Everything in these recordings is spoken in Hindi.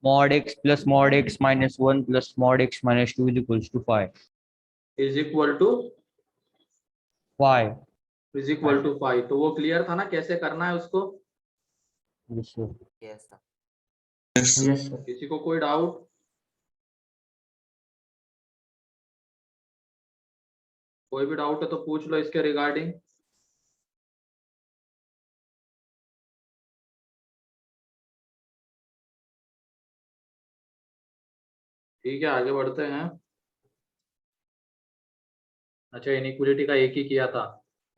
mod x minus 1 plus mod x minus 2 is equals to 5. Is equal to 5. Is equal to 5। तो वो क्लियर था ना कैसे करना है उसको? Yes, sir. Yes sir. Yes, sir. किसी को कोई डाउट? कोई भी डाउट है तो पूछ लो इसके रिगार्डिंग। ठीक है, आगे बढ़ते हैं। अच्छा, इनइक्वालिटी का एक ही किया था,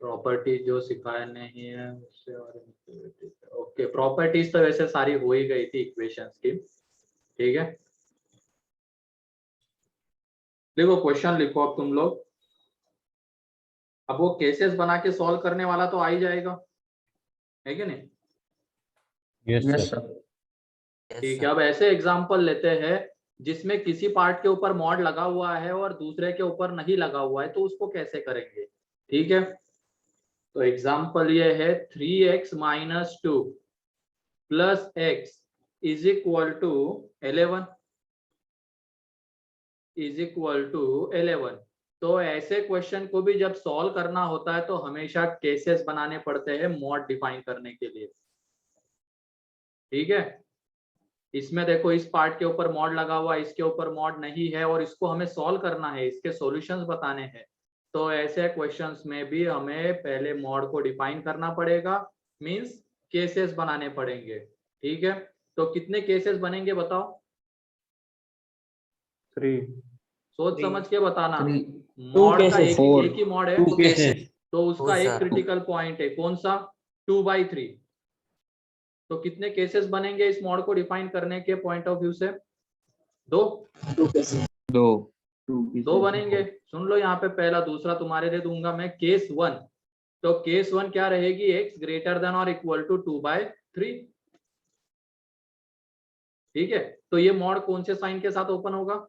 प्रॉपर्टी जो सिखाया नहीं है उससे। और ओके, प्रॉपर्टीज तो वैसे सारी हो ही गई थी इक्वेशंस की। ठीक है, देखो क्वेश्चन लिखो अब तुम लोग। अब वो केसेस बना के सॉल्व करने वाला तो आ ही जाएगा, है कि नहीं? Yes, Yes, sir. sir. ठीक है, अब ऐसे एग्जांपल लेते हैं जिसमें किसी पार्ट के ऊपर मॉड लगा हुआ है और दूसरे के ऊपर नहीं लगा हुआ है, तो उसको कैसे करेंगे? ठीक है, तो एग्जांपल ये है 3x minus 2 plus x is equal to 11 is equal to 11। तो ऐसे क्वेश्चन को भी जब सॉल्व करना होता है तो हमेशा केसेस बनाने पड़ते हैं मॉड डिफाइन करने के लिए। ठीक है, इसमें देखो इस पार्ट के ऊपर मॉड लगा हुआ है, इसके ऊपर मॉड नहीं है, और इसको हमें सॉल्व करना है, इसके सॉल्यूशंस बताने हैं। तो ऐसे क्वेश्चंस में भी हमें पहले मॉड को डिफाइन करना पड़ेगा, मींस केसेस बनाने पड़ेंगे। ठीक है, तो कितने केसेस बनेंगे बताओ? 3. सोच समझ के बताना। 3. मॉड का cases. एक ही मॉड है, 2 cases. तो उसका Two, एक sir. क्रिटिकल पॉइंट है, कौन सा? 2/3। तो कितने केसेस बनेंगे इस मॉड को डिफाइन करने के पॉइंट ऑफ व्यू से? 2 2. बनेंगे। सुन लो यहाँ पे, पहला दूसरा तुम्हारे लिए दूंगा मैं, केस 1। तो केस 1 क्या रहेगी? x ग्रेटर देन और इक्वल टू 2/3। ठीक है, तो ये मॉड कौन से साइन के साथ ओपन होगा?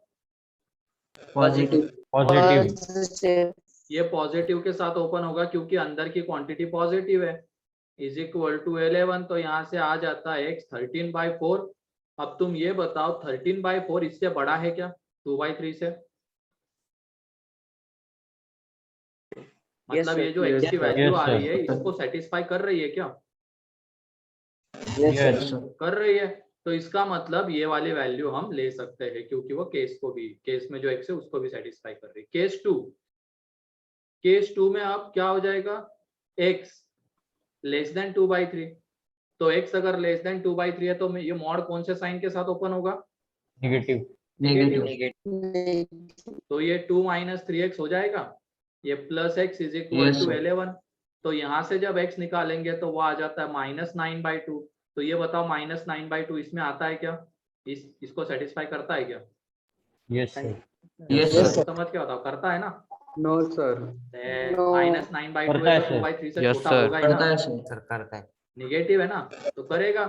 Positive. Positive. ये पॉजिटिव के साथ ओपन होगा क्योंकि अंदर की क्वांटिटी पॉजिटिव है। इज इक्वल टू 11, तो यहाँ से आ जाता है x 13/4। अब तुम ये बताओ 13/4 इससे बड़ा है क्या 2/3 से? मतलब ये जो x की वैल्यू आ रही है इसको सेटिस्फाई कर रही है क्या? Yes. कर रही है। तो इसका मतलब ये वाली वैल्यू हम ले सकते हैं क्योंकि वो केस में जो x है उसको भी सेटिस्फाई कर रही है। केस 2 में अब क्या हो जाएगा? x less then 2/3। तो x अगर लेस देन 2/3 है तो ये मॉड कौन से साइन के साथ ओपन होगा? Negative. तो ये 2 - 3x हो जाएगा, ये plus x is equal Yes, to sir. 11। तो यहाँ से जब x निकालेंगे तो वो आ जाता है -9/2। तो ये बताओ -9/2 इसमें आता है क्या? इसको सेटिस्फाई करता है क्या? Yes, sir. Yes, sir. समझ के बताओ, करता है ना? No, sir. -9/2 करता है है तो sir. 2/3 से Yes, छोटा sir. होगा ही करता ना, है sir. सर करता है। निगेटिव है ना, तो करेगा।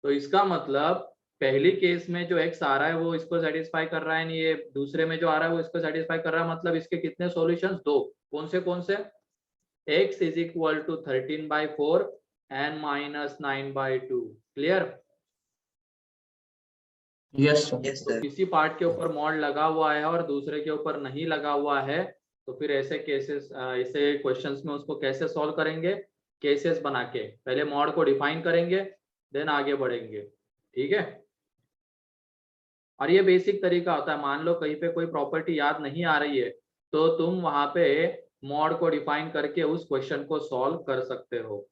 तो इसका मतलब पहली केस में जो x आ रहा है वो इसको सेटिस्फाई कर रहा है नहीं, ये दूसरे में जो आ रहा है वो इसको सेटिस्फाई कर रहा है। मतलब इसके कितने सॉल्यूशंस? 2। कौन से? x is equal to 13/4 and -9/2। Clear? Yes, sir. तो किसी पार्ट के ऊपर मॉड लगा हुआ है और दूसरे के ऊपर नहीं लगा हुआ है, तो फिर ऐसे केसेस, ऐसे क्वेश्चंस में उसको कैसे सॉल्व करेंगे? केसेस बना के पहले मॉड को डिफाइन करेंगे, देन आगे बढ़ेंगे। ठीक है, और ये बेसिक तरीका होता है। मान लो कहीं पे कोई प्रॉपर्टी याद नहीं आ रही है तो तुम वहां पे मॉड को डिफाइन करके उस क्वेश्चन को सॉल्व कर सकते हो।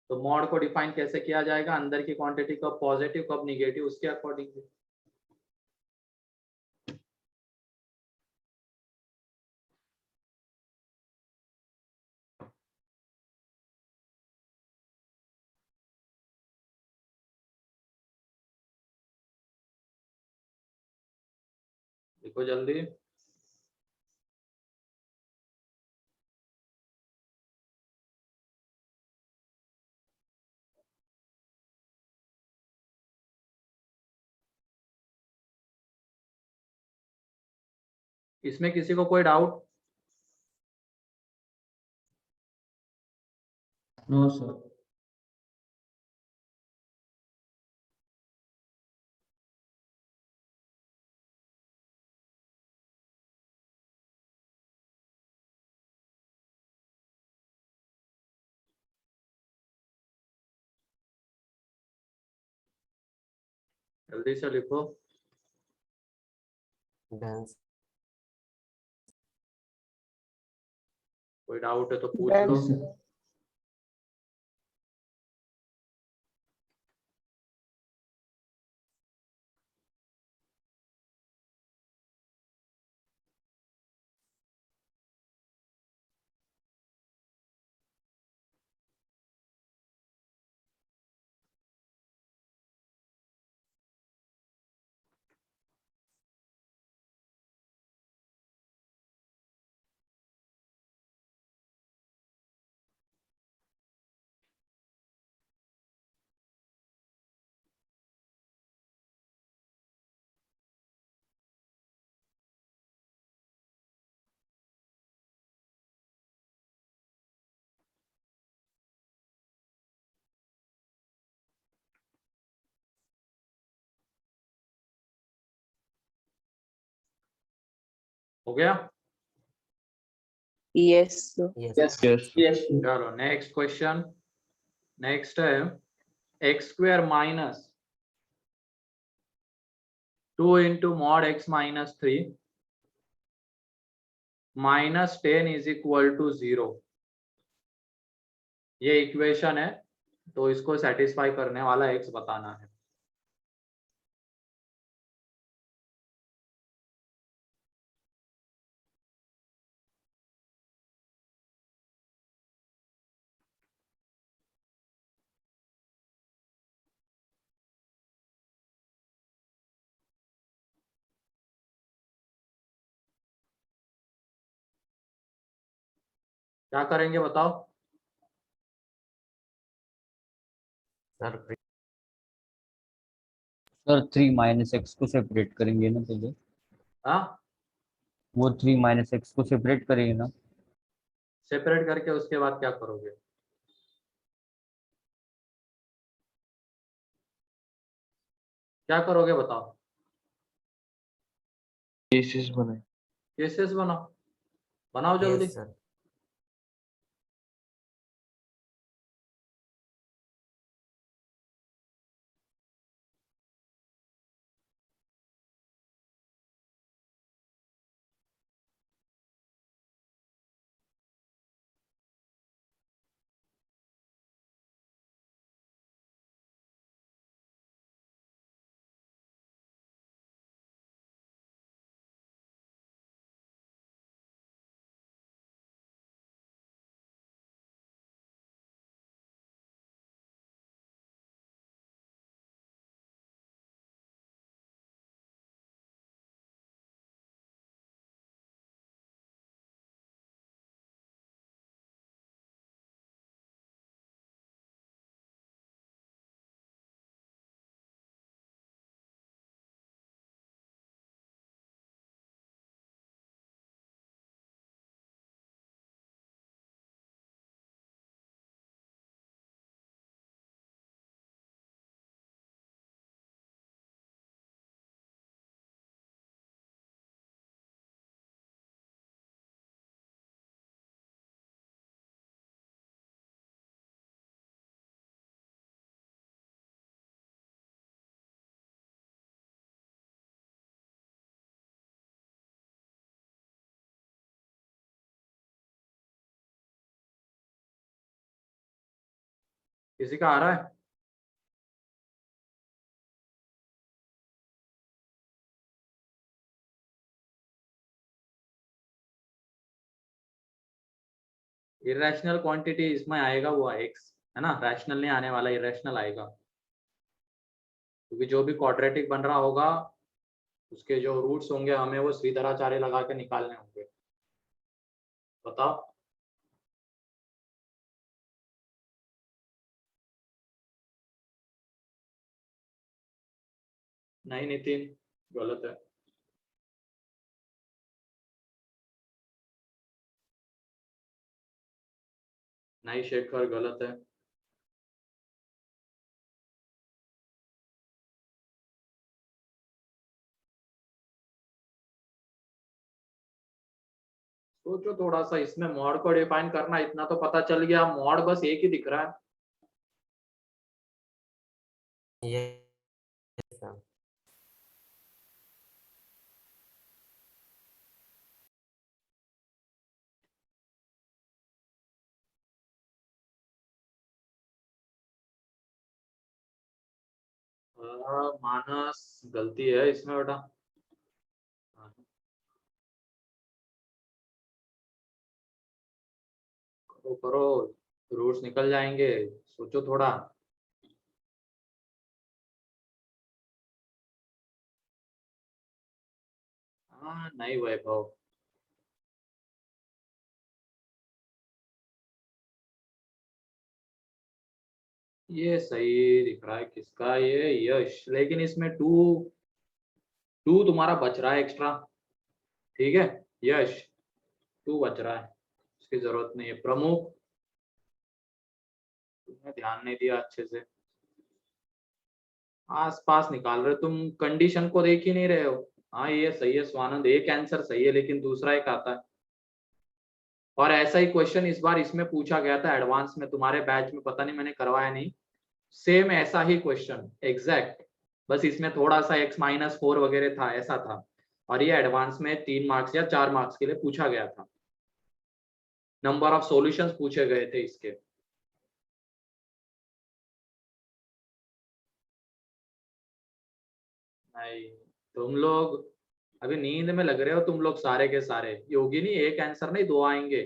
तो मॉड को डिफाइन कैसे किया जाएगा? अंदर की क्वांटिटी कब पॉजिटिव कब निगेटिव, उसके अकॉर्डिंग। देखो जल्दी। इसमें किसी को कोई डाउट? No, sir. जल्दी से लिखो। Done. कोई डाउट है तो पूछ Done, लो। sir. हो गया? Yes, sir. Yes. Yes, Yes. yes, sir. चलो नेक्स्ट क्वेश्चन। नेक्स्ट है x square minus 2 into mod x minus 3 minus 10 is equal to 0। ये इक्वेशन है, तो इसको सेटिस्फाई करने वाला एक्स बताना है। क्या करेंगे बताओ? Sir, सर 3 माइनस एक्स को सेपरेट करेंगे ना पहले, हाँ, वो 3 माइनस एक्स को सेपरेट करेंगे ना। सेपरेट करके उसके बाद क्या करोगे? क्या करोगे बताओ? Cases बनाए. केसेस बनाओ, बनाओ जल्दी। yes, sir. किसी का आ रहा है? इरेशनल क्वांटिटी इसमें आएगा वो एक्स, है ना? रैशनल नहीं आने वाला, इरेशनल आएगा, क्योंकि जो भी क्वाड्रेटिक बन रहा होगा उसके जो रूट्स होंगे हमें वो श्रीधराचार्य लगा के निकालने होंगे। बताओ। नहीं नितिन, गलत है। नहीं शेखर, गलत है। सोचो थोड़ा सा, इसमें मॉड को डिफाइन करना, इतना तो पता चल गया, मॉड बस एक ही दिख रहा है। Yes, sir. मानस गलती है इसमें बेटा। करो करो, रूट्स निकल जाएंगे, सोचो थोड़ा। हाँ नहीं वैभव, ये सही दिख रहा है किसका, ये यश, लेकिन इसमें टू टू तुम्हारा बच रहा है एक्स्ट्रा। ठीक है यश, टू बच रहा है, इसकी जरूरत नहीं है। प्रमुख, तुमने ध्यान नहीं दिया अच्छे से, आस पास निकाल रहे हो तुम, कंडीशन को देख ही नहीं रहे हो। हाँ ये सही है स्वानंद, एक आंसर सही है लेकिन दूसरा एक आता है। और ऐसा ही क्वेश्चन इस बार इसमें पूछा गया था एडवांस में, तुम्हारे बैच में, पता नहीं मैंने करवाया नहीं। सेम ऐसा ही क्वेश्चन एग्जैक्ट, बस इसमें थोड़ा सा x-4 वगैरह था, ऐसा था। और ये एडवांस में 3 मार्क्स या 4 मार्क्स के लिए पूछा गया था, नंबर ऑफ सॉल्यूशंस पूछे गए थे इसके। नहीं, तुम लोग अभी नींद में लग रहे हो तुम लोग सारे के सारे। योगिनी एक आंसर नहीं, 2 आएंगे।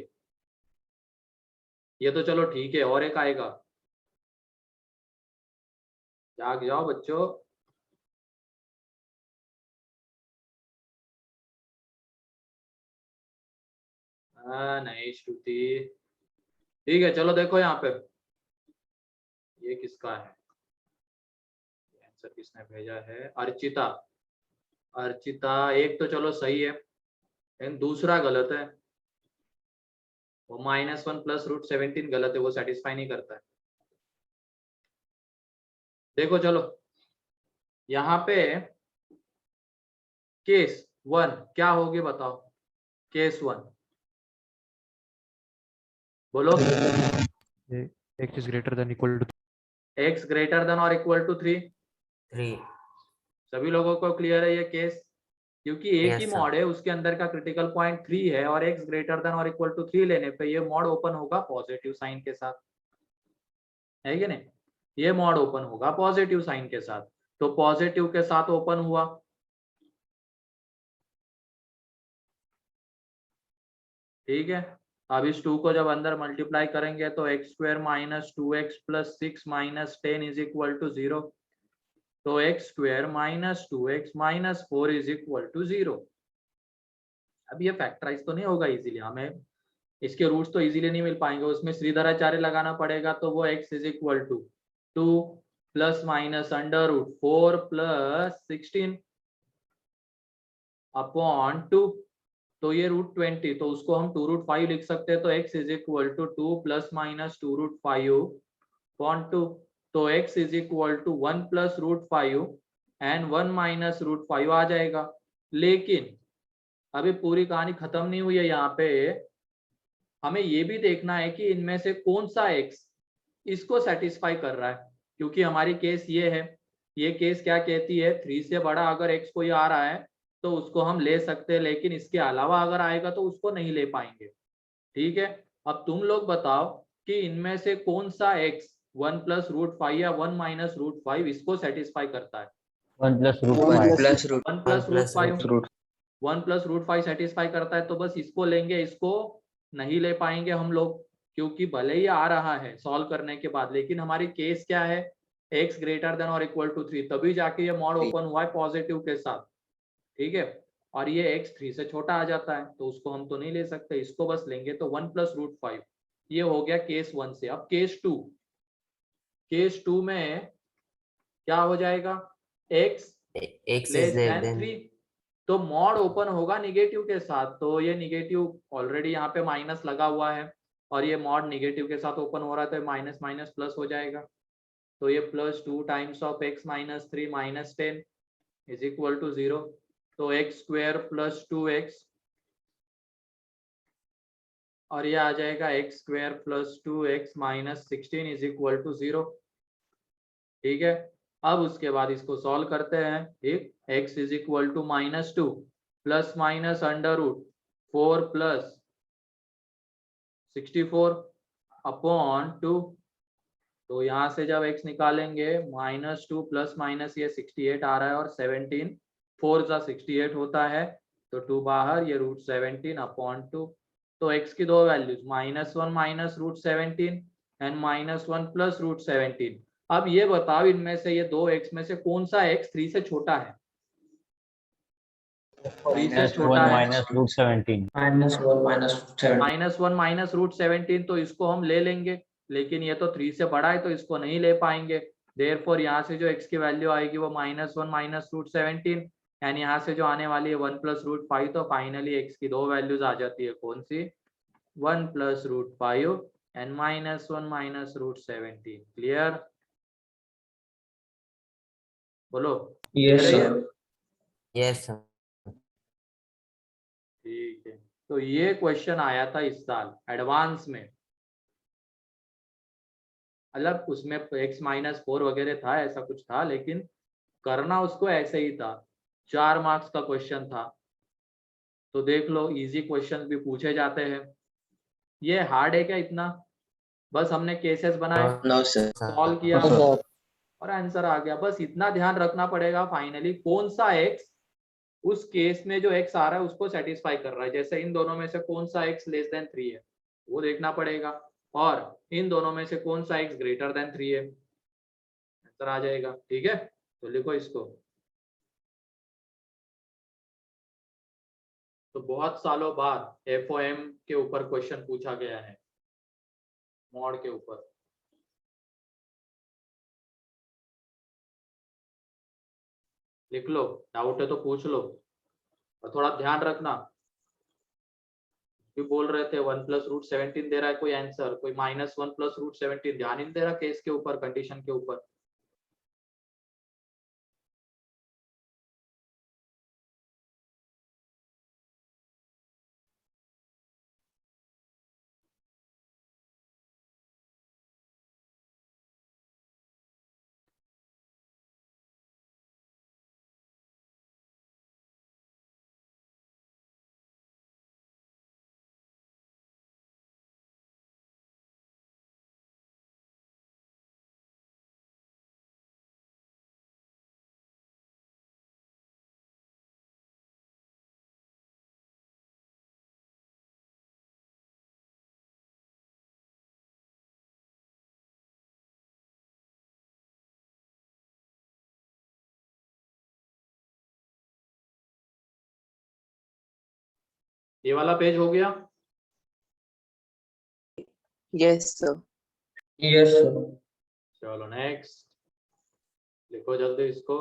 ये तो चलो ठीक है, और एक आएगा। जाग जाओ बच्चों। नहीं श्रुति, ठीक है चलो देखो यहाँ पे, ये किसका है, आंसर किसने भेजा है, अर्चिता। अर्चिता, एक तो चलो सही है लेकिन दूसरा गलत है। वो -1 + √17 गलत है, वो सेटिस्फाई नहीं करता है। देखो चलो यहाँ पे केस 1 क्या होगी बताओ, केस 1 बोलो। X is greater than equal to x greater than और इक्वल टू 3। 3। सभी लोगों को क्लियर है ये केस, क्योंकि एक Yes, ही sir. मॉड है, उसके अंदर का क्रिटिकल पॉइंट 3 है, और x ग्रेटर देन और इक्वल टू 3 लेने पे ये मॉड ओपन होगा पॉजिटिव साइन के साथ, है कि नहीं? ये मॉड ओपन होगा पॉजिटिव साइन के साथ, तो पॉजिटिव के साथ ओपन हुआ। ठीक है, अब इस 2 को जब अंदर मल्टीप्लाई करेंगे तो x² - 2x + 6 - 10 = 0। तो x² - 2x - 4 = 0। अब ये फैक्टराइज तो नहीं होगा इजीली, हमें इसके रूट्स तो इजीली नहीं मिल पाएंगे, उसमें श्रीधराचार्य लगाना पड़ेगा। तो वो x = 2 ± √4 + 16 अपॉन 2, तो ये √20, तो उसको हम 2√5 लिख सकते हैं। तो x = 2 ± 2√5 अपॉन 2, तो x = 1 + √5 एंड 1 - √5 आ जाएगा। लेकिन अभी पूरी कहानी खत्म नहीं हुई है, यहाँ पे हमें ये भी देखना है कि इनमें से कौन सा x इसको सेटिस्फाई कर रहा है, क्योंकि हमारी केस ये है, ये केस क्या कहती है, 3 से बड़ा अगर x कोई आ रहा है तो उसको हम ले सकते हैं, लेकिन इसके अलावा अगर आएगा तो उसको नहीं ले पाएंगे। ठीक है, अब तुम लोग बताओ कि इनमें से कौन सा x 1 + √5 या 1 - √5 इसको सेटिस्फाई करता है। 1 + √5 1 + √5 1 + √5 सेटिस्फाई करता है, तो बस इसको लेंगे, इसको नहीं ले पाएंगे हम लोग, क्योंकि भले ही आ रहा है सॉल्व करने के बाद, लेकिन हमारी केस क्या है, x ग्रेटर देन और इक्वल टू 3, तभी जाके ये मॉड ओपन हुआ है पॉजिटिव के साथ। ठीक है, और ये x 3 से छोटा आ जाता है तो उसको हम तो नहीं ले सकते, इसको बस लेंगे। तो 1 + √5 ये हो गया केस 1 से। अब केस 2, केस 2 में क्या हो जाएगा, x X is less less than than 3, तो मॉड ओपन होगा निगेटिव के साथ। तो ये निगेटिव ऑलरेडी यहाँ पे माइनस लगा हुआ है, और ये मॉड निगेटिव के साथ ओपन हो रहा है, तो माइनस माइनस प्लस हो जाएगा। तो ये +2 टाइम्स ऑफ x - 3 - 10 = 0। तो x² + 2x, और ये आ जाएगा x² + 2x - 16 = 0। ठीक है, अब उसके बाद इसको सॉल्व करते हैं। ठीक, x = -2 ± √4 + 64 अपॉन 2, तो यहाँ से जब x निकालेंगे -2 प्लस माइनस ये 68 आ रहा है और 17 4 जा 68 होता है, तो 2 बाहर, ये √17/2। तो x की दो वैल्यूज -1 माइनस √17 एंड -1 प्लस √17। अब ये बताओ इनमें से ये दो x में से कौन सा x 3 से छोटा है? 3 से छोटा -1 है माइनस √17। -1 माइनस √17, तो इसको हम ले लेंगे, लेकिन ये तो 3 से बड़ा है तो इसको नहीं ले पाएंगे। देयरफॉर यहाँ से जो x की वैल्यू आएगी वो -1 माइनस √17 एंड यहाँ से जो आने वाली है 1 प्लस √5। तो फाइनली x की दो वैल्यूज आ जाती है, कौन सी? 1 प्लस √5 एंड -1 माइनस √17। क्लियर? बोलो। Yes, clear है ये? sir. Yes sir. ठीक है, तो ये क्वेश्चन आया था इस साल एडवांस में, मतलब उसमें x-4 वगैरह था, ऐसा कुछ था, लेकिन करना उसको ऐसे ही था। 4 मार्क्स का क्वेश्चन था। तो देख लो, इजी क्वेश्चन भी पूछे जाते हैं। ये हार्ड है क्या इतना? बस हमने केसेस बनाए, No, sir. सॉल्व किया No, sir. और आंसर आ गया। बस इतना ध्यान रखना पड़ेगा फाइनली कौन सा x उस केस में जो x आ रहा है उसको सेटिस्फाई कर रहा है। जैसे इन दोनों में से कौन सा x लेस देन 3 है वो देखना पड़ेगा, और इन दोनों में से कौन सा x ग्रेटर देन 3 है, आंसर आ जाएगा। ठीक है, तो लिखो इसको। तो बहुत सालों बाद FOM के ऊपर क्वेश्चन पूछा गया है, मॉड के ऊपर। लिख लो, डाउट है तो पूछ लो, और थोड़ा ध्यान रखना। भी बोल रहे थे 1 प्लस √17 दे रहा है कोई आंसर, कोई -1 प्लस √17, ध्यान ही नहीं दे रहा केस के ऊपर, कंडीशन के ऊपर। ये वाला पेज हो गया? Yes, sir. Yes, sir. चलो नेक्स्ट, लिखो जल्दी इसको।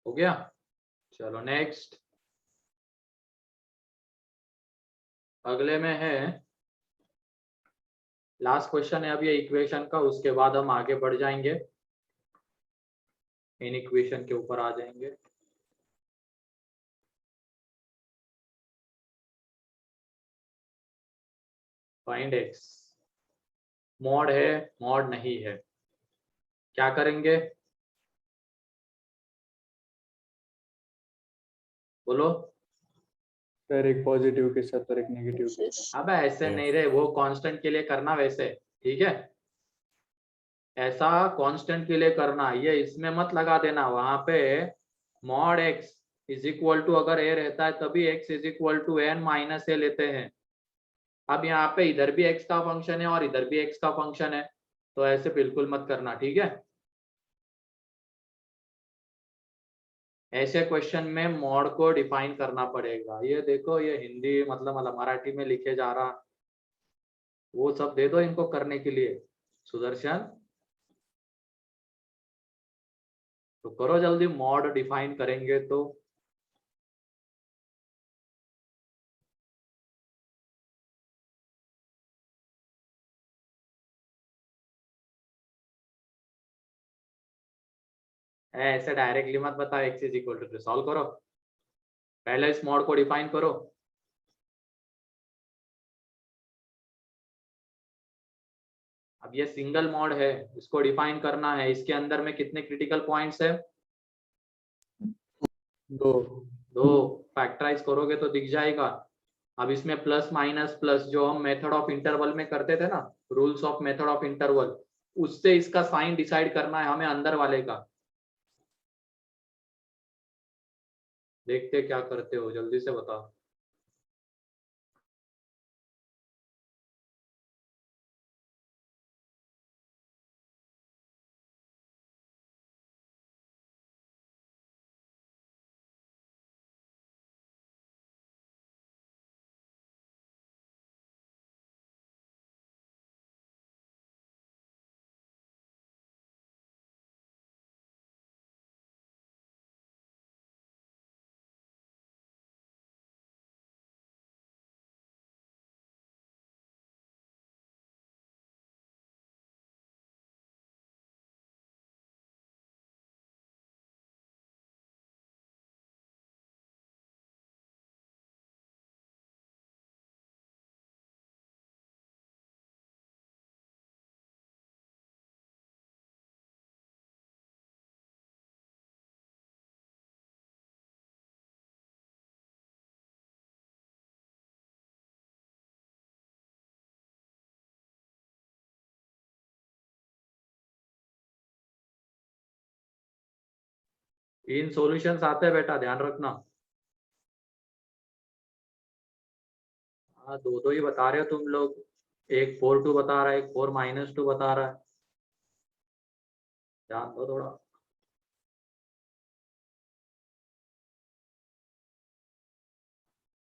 हो गया? चलो नेक्स्ट, अगले में है, लास्ट क्वेश्चन है अब ये इक्वेशन का, उसके बाद हम आगे बढ़ जाएंगे, इन इक्वेशन के ऊपर आ जाएंगे। फाइंड x, मॉड है मॉड नहीं है, क्या करेंगे? बोलो। सर एक पॉजिटिव के साथ और एक नेगेटिव के साथ। अब ऐसे नहीं रहे, वो कांस्टेंट के लिए करना वैसे, ठीक है? ऐसा कांस्टेंट के लिए करना, ये इसमें मत लगा देना। वहां पे mod x is equal to अगर ए रहता है तभी x is equal to n minus a लेते हैं। अब यहाँ पे इधर भी x का फंक्शन है और इधर भी x का फंक्शन है, तो ऐसे बिल्कुल मत करना, ठीक है। ऐसे क्वेश्चन में मॉड को डिफाइन करना पड़ेगा। ये देखो, ये हिंदी मतलब मराठी में लिखे जा रहा, वो सब दे दो इनको करने के लिए। सुदर्शन, तो करो जल्दी, मॉड डिफाइन करेंगे तो। ऐसे डायरेक्टली मत बताओ, x is equal to, solve करो, पहले इस मॉड को डिफाइन करो। अब ये सिंगल मॉड है, इसको डिफाइन करना है। इसके अंदर में कितने क्रिटिकल पॉइंट्स है? 2 फैक्टराइज करोगे तो दिख जाएगा। अब इसमें प्लस माइनस प्लस जो हम मेथड ऑफ इंटरवल में करते थे ना, rules of method of interval, उससे इसका साइन डिसाइड करना है हमें अंदर वाले का। देखते क्या करते हो, जल्दी से बताओ। इन सॉल्यूशंस आते हैं बेटा, ध्यान रखना। हाँ, दो दो ही बता रहे हो तुम लोग, एक 4 2 बता रहा है, एक 4 - 2 बता रहा है, ध्यान दो थोड़ा।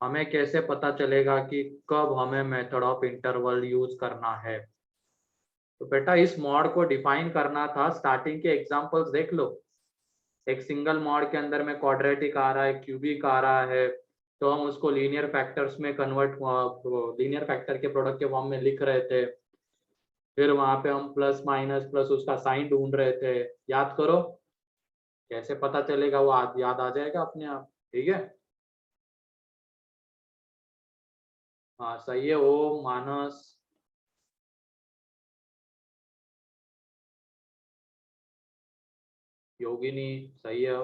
हमें कैसे पता चलेगा कि कब हमें मेथड ऑफ इंटरवल यूज करना है? तो बेटा इस मॉड को डिफाइन करना था, स्टार्टिंग के एग्जांपल्स देख लो। एक सिंगल मॉड के अंदर में क्वाड्रेटिक आ रहा है, क्यूबिक आ रहा है, तो हम उसको लीनियर फैक्टर्स में कन्वर्ट, लीनियर फैक्टर के प्रोडक्ट के फॉर्म में लिख रहे थे। फिर वहां पे हम प्लस माइनस प्लस उसका साइन ढूंढ रहे थे। याद करो, कैसे पता चलेगा? वो याद आ जाएगा अपने आप, ठीक है। हाँ सही है। ओम, मानस, योगिनी, सही है।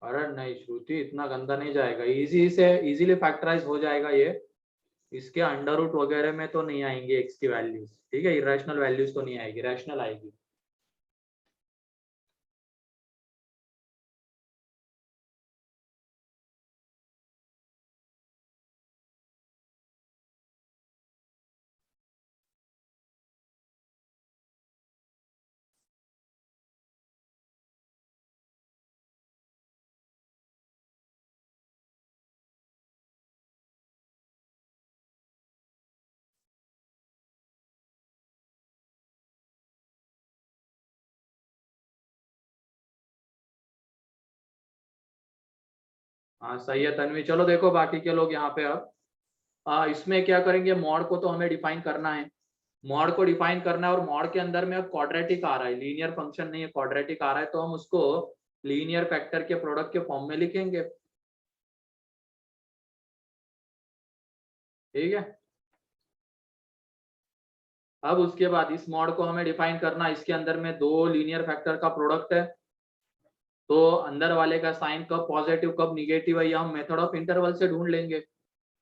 अरे नहीं श्रुति, इतना गंदा नहीं जाएगा, इजी से इजीली फैक्टराइज हो जाएगा ये। इसके अंडर रूट वगैरह में तो नहीं आएंगे एक्स की वैल्यूज, ठीक है। इरेशनल वैल्यूज तो नहीं आएगी, रैशनल आएगी। हाँ सही है तन्वी। चलो देखो बाकी के लोग यहाँ पे। अब इसमें क्या करेंगे, मॉड को तो हमें डिफाइन करना है। मॉड को डिफाइन करना है और मॉड के अंदर में अब क्वाड्रेटिक आ रहा है, लीनियर फंक्शन नहीं है, क्वाड्रेटिक आ रहा है, तो हम उसको लीनियर फैक्टर के प्रोडक्ट के फॉर्म में लिखेंगे, ठीक है। अब उसके बाद इस मॉड को हमें डिफाइन करना, इसके अंदर में दो लीनियर फैक्टर का प्रोडक्ट है, तो अंदर वाले का साइन कब पॉजिटिव कब निगेटिव है, ये हम मेथड ऑफ इंटरवल से ढूंढ लेंगे।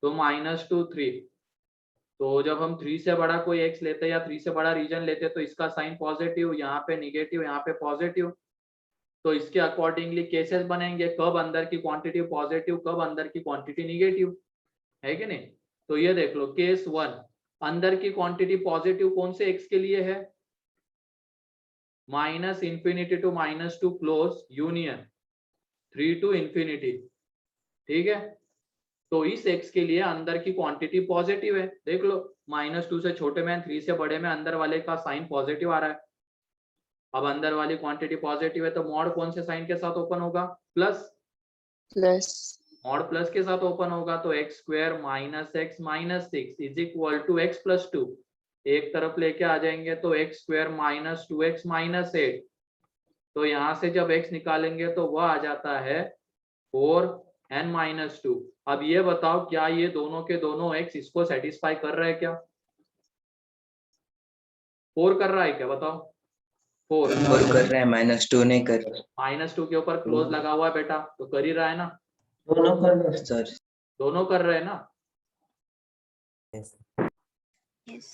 तो -2 3, तो जब हम 3 से बड़ा कोई x लेते हैं या 3 से बड़ा रीजन लेते हैं तो इसका साइन पॉजिटिव, यहाँ पे निगेटिव, यहाँ पे पॉजिटिव। तो इसके अकॉर्डिंगली केसेस बनेंगे, कब अंदर की क्वांटिटी पॉजिटिव कब अंदर की क्वांटिटी निगेटिव, है कि नहीं। तो ये देख लो केस 1, अंदर की क्वांटिटी पॉजिटिव कौन से x के लिए है, -∞ to -2 क्लोज यूनियन 3 to ∞, ठीक है। तो इस x के लिए अंदर की क्वांटिटी पॉजिटिव है, देख लो -2 से छोटे में 3 से बड़े में अंदर वाले का साइन पॉजिटिव आ रहा है। अब अंदर वाली क्वांटिटी पॉजिटिव है तो मॉड कौन से साइन के साथ ओपन होगा, प्लस, मॉड प्लस के साथ ओपन होगा, तो x² - x - 6 is equal to x + 2, एक तरफ लेके आ जाएंगे तो x² - 2x - 8, तो यहाँ से जब x निकालेंगे तो वह आ जाता है 4n - 2। अब ये बताओ क्या ये दोनों के दोनों x इसको सेटिस्फाई कर रहे हैं क्या, 4 कर रहा है क्या बताओ, 4 4 कर रहा है, -2 नहीं कर रहा। -2 के ऊपर क्लोज लगा हुआ है बेटा, तो कर ही रहा है ना, दोनों कर रहा है सर। दोनों कर रहे हैं ना।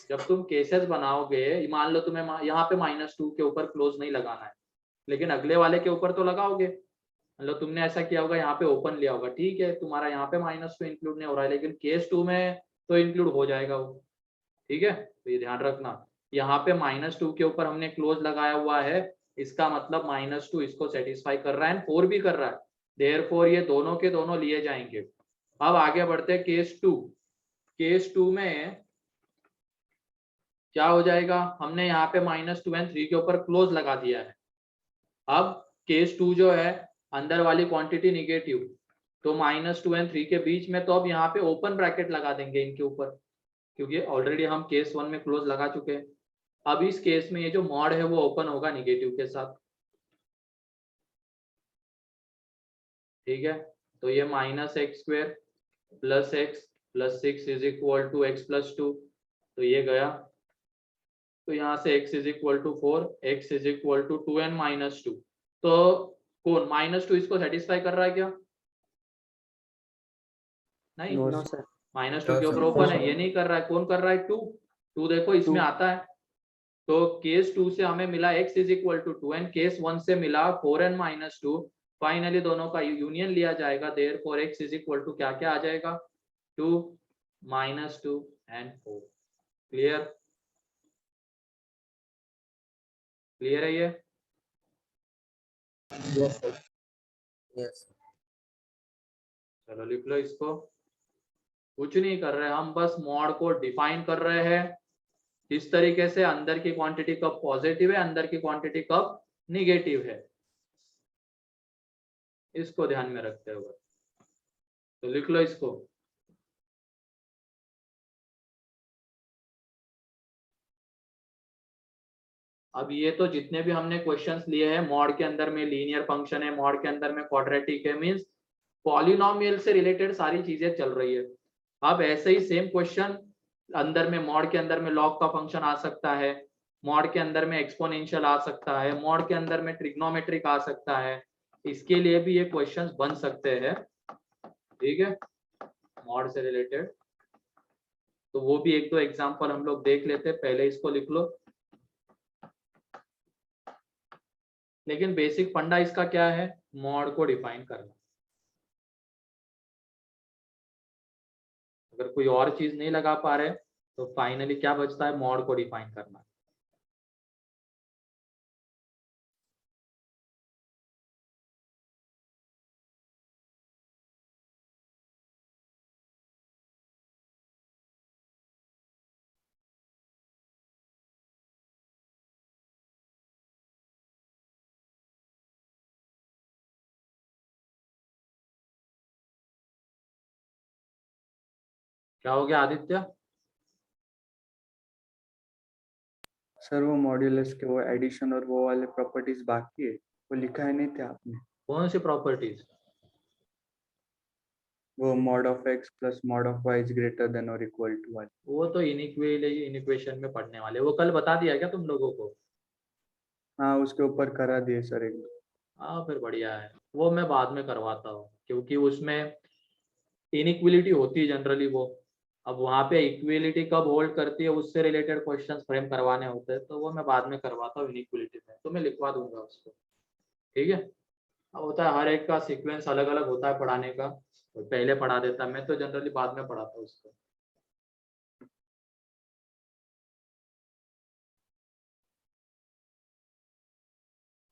जब तुम केसेस बनाओगे, मान लो तुम्हें यहाँ पे -2 के ऊपर क्लोज नहीं लगाना है, लेकिन अगले वाले के ऊपर तो लगाओगे। मतलब तुमने ऐसा किया होगा, यहाँ पे ओपन लिया होगा, ठीक है, तुम्हारा यहाँ पे -2 इंक्लूड नहीं हो रहा है, लेकिन केस 2 में तो इंक्लूड हो जाएगा वो, ठीक है। तो ये ध्यान रखना, यहाँ पे -2 के ऊपर हमने क्लोज लगाया हुआ है, इसका मतलब -2 इसको सेटिस्फाई कर रहा है, 4 भी कर रहा है, देयरफॉर ये दोनों के दोनों लिए जाएंगे। अब आगे बढ़ते हैं केस 2। केस 2 में क्या हो जाएगा, हमने यहाँ पे -2 और 3 के ऊपर क्लोज लगा दिया है। अब केस 2 जो है अंदर वाली क्वांटिटी निगेटिव, तो -2 और 3 के बीच में, तो अब यहाँ पे ओपन ब्रैकेट लगा देंगे इनके ऊपर, क्योंकि ऑलरेडी हम केस 1 में क्लोज लगा चुके हैं। अब इस केस में ये जो मॉड है वो ओपन होगा निगेटिव के साथ, ठीक है। तो ये -x² + x + 6 is equal to x + 2, तो ये गया, तो यहाँ से x is equal to 4, x is equal to 2n - 2, तो कौन -2 इसको सेटिस्फाई कर रहा है क्या, नहीं, नो सर। -2 के ऊपर ओपन है, ये नहीं कर रहा है, कौन कर रहा है, 2 देखो इसमें आता है। तो केस 2 से हमें मिला x is equal to 2n, case 1 से मिला 4n - 2, फाइनली दोनों का यूनियन लिया जाएगा, therefore x is equal to क्या क्या आ जाएगा, 2 -2 and 4। क्लियर, क्लियर है ये, यस सर, यस। चलो लिख लो इसको। कुछ नहीं कर रहे हम, बस मॉड को डिफाइन कर रहे हैं, इस तरीके से अंदर की क्वांटिटी कब पॉजिटिव है अंदर की क्वांटिटी कब निगेटिव है, इसको ध्यान में रखते हुए तो लिख लो इसको। अब ये तो जितने भी हमने क्वेश्चंस लिए हैं, मॉड के अंदर में लीनियर फंक्शन है, मॉड के अंदर में क्वाड्रेटिक है, मींस पॉलिनोमियल से रिलेटेड सारी चीजें चल रही है। अब ऐसे ही सेम क्वेश्चन अंदर में मॉड के अंदर में लॉग का फंक्शन आ सकता है, मॉड के अंदर में एक्सपोनेंशियल आ सकता है, मॉड के अंदर में ट्रिग्नोमेट्रिक आ सकता है, इसके लिए भी ये क्वेश्चंस बन सकते हैं, ठीक है, मॉड से रिलेटेड। तो वो भी एक दो एग्जांपल हम लोग देख लेते हैं, पहले इसको लिख लो। लेकिन बेसिक फंडा इसका क्या है, मॉड को डिफाइन करना। अगर कोई और चीज नहीं लगा पा रहे तो फाइनली क्या बचता है, मॉड को डिफाइन करना। क्या हो गया आदित्य, सर वो मॉड्यूलस के वो एडिशन और वो वाले प्रॉपर्टीज बाकी है, वो लिखा है नहीं थे आपने। कौन सी प्रॉपर्टीज, वो mod of x plus mod of y is greater than or equal to 1. वो तो इनिक्वेशन में पढ़ने वाले, वो कल बता दिया क्या तुम लोगों को? हाँ उसके ऊपर करा दिए सर एक। हाँ फिर बढ़िया है, वो मैं बाद में करवाता हूँ क्योंकि उसमें इनइक्वलिटी होती है जनरली वो। अब वहाँ पे इक्वलिटी कब होल्ड करती है उससे रिलेटेड क्वेश्चंस फ्रेम करवाने होते हैं, तो वो मैं बाद में करवाता हूँ इनइक्वलिटी में, तो मैं लिखवा दूंगा उसको। ठीक है, अब होता है हर एक का सीक्वेंस अलग अलग होता है पढ़ाने का, तो पहले पढ़ा देता, मैं तो जनरली बाद में पढ़ाता हूँ उसको।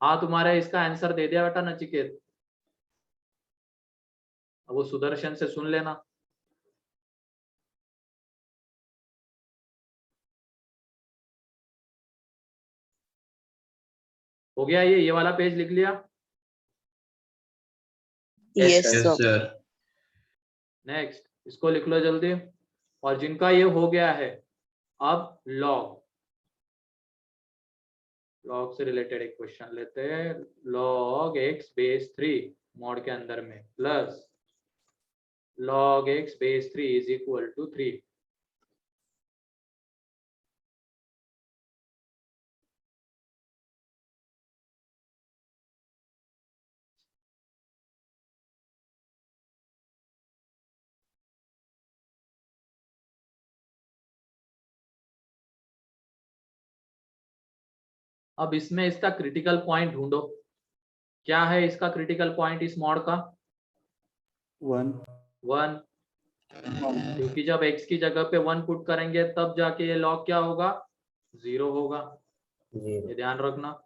हाँ तुम्हारा इसका आंसर दे दिया बेटा नचिकेत, अब वो सुदर्शन से सुन लेना। हो गया, ये वाला पेज लिख लिया। Yes, Yes, sir. sir. Next इसको लिख लो जल्दी। और जिनका ये हो गया है, अब लॉग से रिलेटेड एक क्वेश्चन लेते हैं। log x बेस 3 मॉड के अंदर में plus log x base 3 is equal to 3। अब इसमें इसका क्रिटिकल पॉइंट ढूंढो, क्या है इसका क्रिटिकल पॉइंट इस मॉड का? 1, क्योंकि जब x की जगह पे 1 पुट करेंगे तब जाके ये log क्या होगा? 0 होगा, ये ध्यान रखना।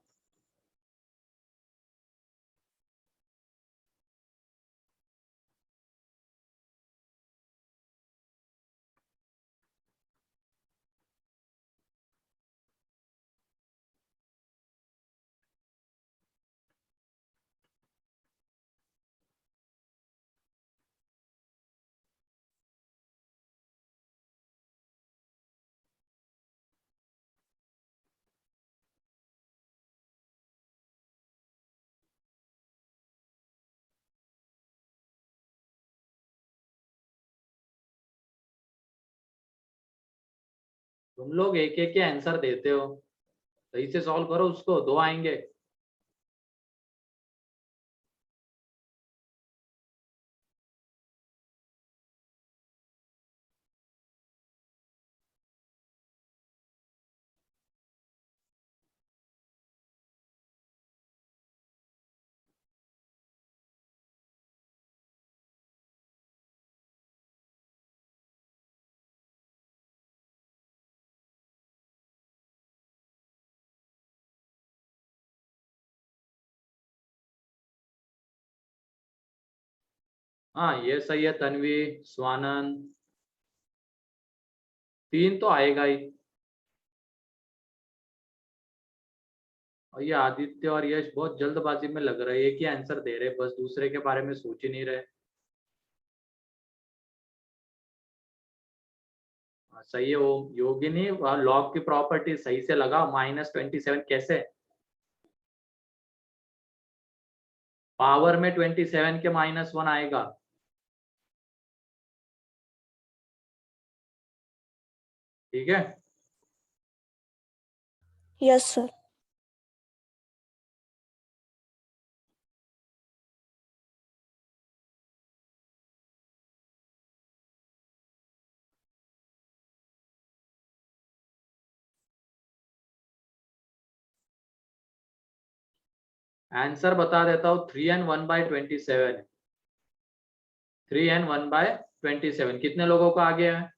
तुम लोग एक एक के आंसर देते हो, सही से सॉल्व करो उसको, 2 आएंगे। हाँ ये सही है तन्वी, स्वानंद, 3 तो आएगा ही। और ये आदित्य और यश बहुत जल्दबाजी में लग रहे हैं, एक ही आंसर दे रहे, बस दूसरे के बारे में सोच ही नहीं रहे। सही है वो योगिनी, लॉग की प्रॉपर्टी सही से लगा। -27 कैसे? पावर में 27 के -1 आएगा। ठीक है, यस सर। आंसर बता देता हूँ। 3n1/27, 3n1/27 कितने लोगों को आ गया है?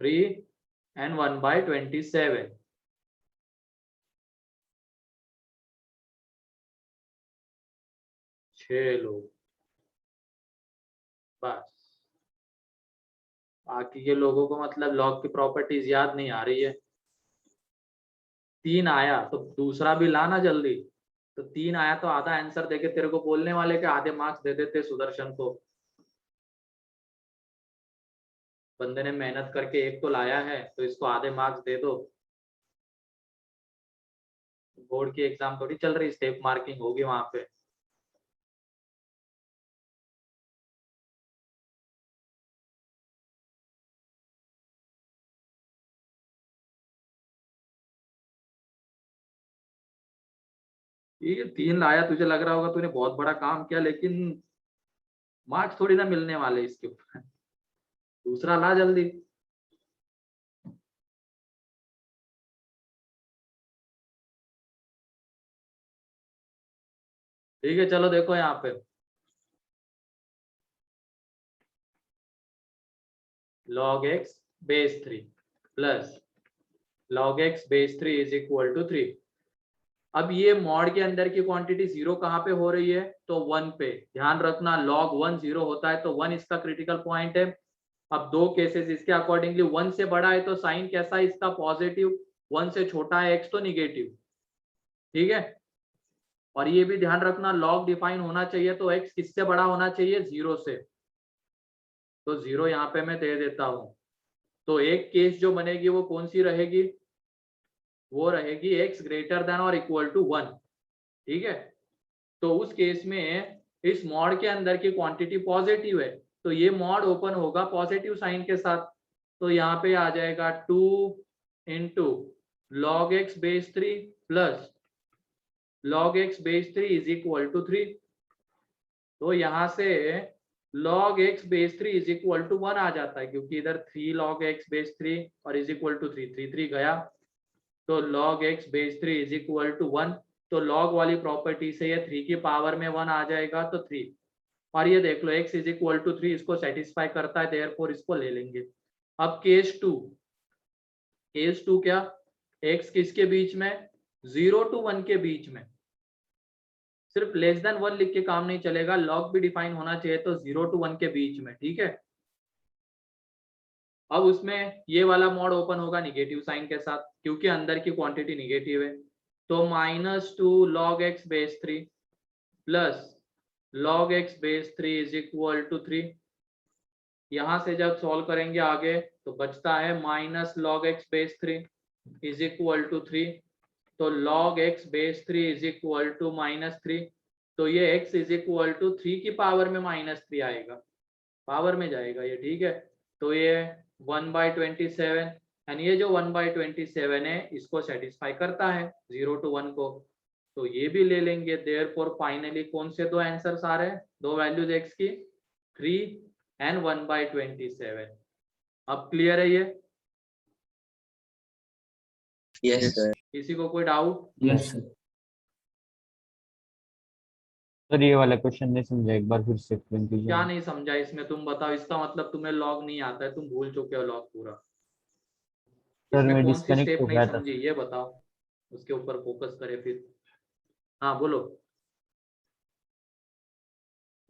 3n1/27, 6 लोग बस। बाकी के लोगों को मतलब लॉग की प्रॉपर्टीज याद नहीं आ रही है। 3 आया तो दूसरा भी लाना जल्दी। तो 3 आया तो आधा आंसर देके तेरे को बोलने वाले के आधे मार्क्स दे देते सुदर्शन को। बंदे ने मेहनत करके एक तो लाया है तो इसको आधे मार्क्स दे दो। बोर्ड की एग्जाम थोड़ी चल रही, स्टेप मार्किंग होगी वहां पे। ठीक है, 3 लाया, तुझे लग रहा होगा तूने बहुत बड़ा काम किया, लेकिन मार्क्स थोड़ी ना मिलने वाले इसके ऊपर। दूसरा ला जल्दी। ठीक है, चलो देखो यहाँ पे log x base 3 plus log x base 3 is equal to 3। अब ये मॉड के अंदर की क्वांटिटी 0 कहाँ पे हो रही है, तो 1 पे। ध्यान रखना log 1 0 होता है तो 1 इसका क्रिटिकल पॉइंट है। अब दो केसेस इसके अकॉर्डिंगली, 1 से बड़ा है तो साइन कैसा है इसका, पॉजिटिव, 1 से छोटा है x तो निगेटिव। ठीक है, और ये भी ध्यान रखना log डिफाइन होना चाहिए तो x किससे बड़ा होना चाहिए, 0 से। तो 0 यहाँ पे मैं दे देता हूं। तो एक केस जो बनेगी वो कौन सी रहेगी, वो रहेगी x ग्रेटर देन और इक्वल टू 1। ठीक है, तो उस केस में इस मॉड के अंदर की क्वांटिटी पॉजिटिव है तो ये मॉड ओपन होगा पॉजिटिव साइन के साथ। तो यहाँ पे आ जाएगा 2 into log x base 3 plus log x base 3 is equal to 3। तो यहाँ से log x base 3 is equal to 1 आ जाता है, क्योंकि इधर 3 log x बेस 3 और इज इक्वल टू 3, 3 गया, तो log x base 3 is equal to 1। तो log वाली प्रॉपर्टी से ये 3 की पावर में 1 आ जाएगा तो 3। और ये देख लो x इज इक्वल टू 3 इसको सेटिस्फाई करता है, देयरफॉर इसको ले लेंगे। अब केस 2, केस 2 क्या, x किसके बीच में, 0 to 1 के बीच में। सिर्फ लेस देन 1 लिख के काम नहीं चलेगा, log भी डिफाइन होना चाहिए, तो 0 to 1 के बीच में। ठीक है, अब उसमें ये वाला मॉड ओपन होगा निगेटिव साइन के साथ, क्योंकि अंदर की क्वांटिटी निगेटिव है। तो -2 log x base 3 plus log x base 3 is equal to 3। यहां से जब सॉल्व करेंगे आगे तो बचता है -log x base 3 is equal to 3। तो log x base 3 is equal to -3। तो ये x इज इक्वल टू 3 की पावर में -3 आएगा, पावर में जाएगा ये। ठीक है, तो ये 1/27 एंड ये जो 1/27 है इसको सेटिस्फाई करता है 0 to 1 को, तो ये भी ले लेंगे। देयरफॉर फाइनली कौन से दो आंसर्स आ रहे हैं, दो वैल्यूज x की, 3 एंड 1/27। अब क्लियर है ये, यस सर। किसी को कोई डाउट? Yes sir. सर ये वाला क्वेश्चन नहीं समझा, एक बार फिर से एक्सप्लेन कीजिए। क्या नहीं समझा इसमें, तुम बताओ। इसका मतलब तुम्हें लॉग नहीं आता है, तुम भूल चुके हो लॉग पूरा। सर इसमें मैं कौन सी डिस्कनेक्ट स्टेप हो नहीं गया था। समझी ये बताओ, उसके ऊपर फोकस करे फिर। हाँ बोलो,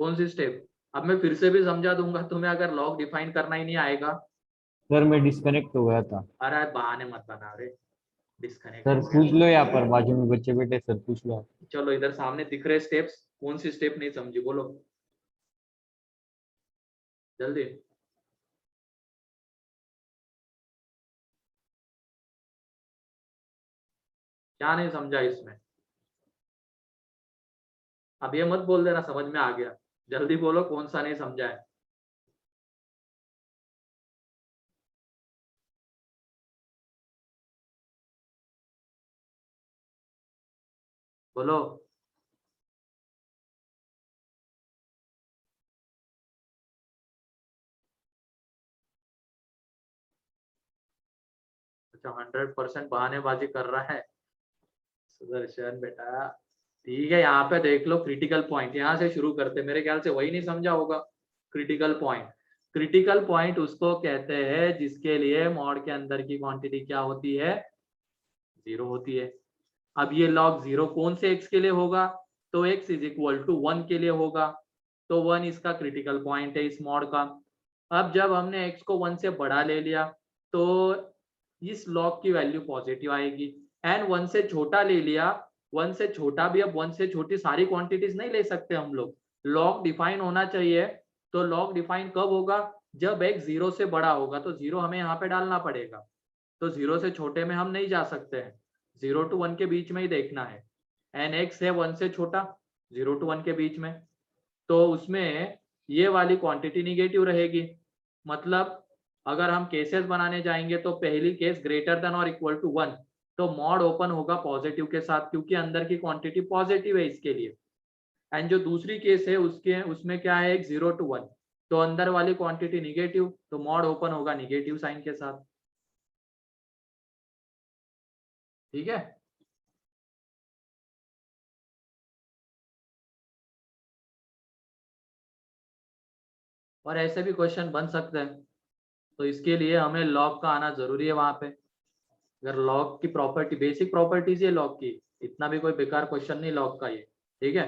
कौन सी स्टेप? अब मैं फिर से भी समझा दूंगा तुम्हें, अगर लॉग डिफाइन करना ही नहीं आएगा। सर मैं डिस्कनेक्ट हो गया था। अरे बहाने मत बना रे, डिस्कनेक्ट सर हो पूछ गया। लो, यहाँ पर बाजू में बच्चे बैठे, सर पूछ लो आप। चलो इधर सामने दिख रहे स्टेप्स, कौन सी स्टेप नहीं समझी बोलो जल्दी। क्या नहीं समझा इसमें? अब ये मत बोल देना समझ में आ गया, जल्दी बोलो कौन सा नहीं समझा है। बोलो। अच्छा 100% बहानेबाजी कर रहा है सुदर्शन बेटा। ठीक है, यहाँ पे देख लो क्रिटिकल पॉइंट, यहाँ से शुरू करते, मेरे ख्याल से वही नहीं समझा होगा। क्रिटिकल पॉइंट, क्रिटिकल पॉइंट उसको कहते हैं जिसके लिए मॉड के अंदर की क्वांटिटी क्या होती है, 0 होती है। अब ये log 0 कौन से x के लिए होगा, तो x इज इक्वल टू 1 के लिए होगा, तो 1 इसका क्रिटिकल पॉइंट है इस मॉड का। अब जब हमने x को 1 से बड़ा ले लिया तो इस log की वैल्यू पॉजिटिव आएगी, एंड 1 से छोटा ले लिया, 1 से छोटा भी, अब 1 से छोटी सारी क्वांटिटीज नहीं ले सकते हम लोग, log डिफाइन होना चाहिए। तो log डिफाइन कब होगा, जब x 0 से बड़ा होगा, तो 0 हमें यहाँ पे डालना पड़ेगा, तो 0 से छोटे में हम नहीं जा सकते हैं, 0 to 1 के बीच में ही देखना है। एन एक्स है 1 से छोटा, 0 to 1 के बीच में, तो उसमें ये वाली क्वांटिटी निगेटिव रहेगी। मतलब अगर हम केसेस बनाने जाएंगे तो पहली केस ग्रेटर देन और इक्वल टू 1, तो मॉड ओपन होगा पॉजिटिव के साथ क्योंकि अंदर की क्वांटिटी पॉजिटिव है इसके लिए। एंड जो दूसरी केस है उसमें क्या है, एक 0 to 1, तो अंदर वाली क्वांटिटी निगेटिव, तो मॉड ओपन होगा निगेटिव साइन के साथ। ठीक है, और ऐसे भी क्वेश्चन बन सकते हैं, तो इसके लिए हमें लॉग का आना जरूरी है वहां पे। अगर लॉग की प्रॉपर्टी, बेसिक प्रॉपर्टीज है लॉग की, इतना भी कोई बेकार क्वेश्चन नहीं लॉग का ये। ठीक है,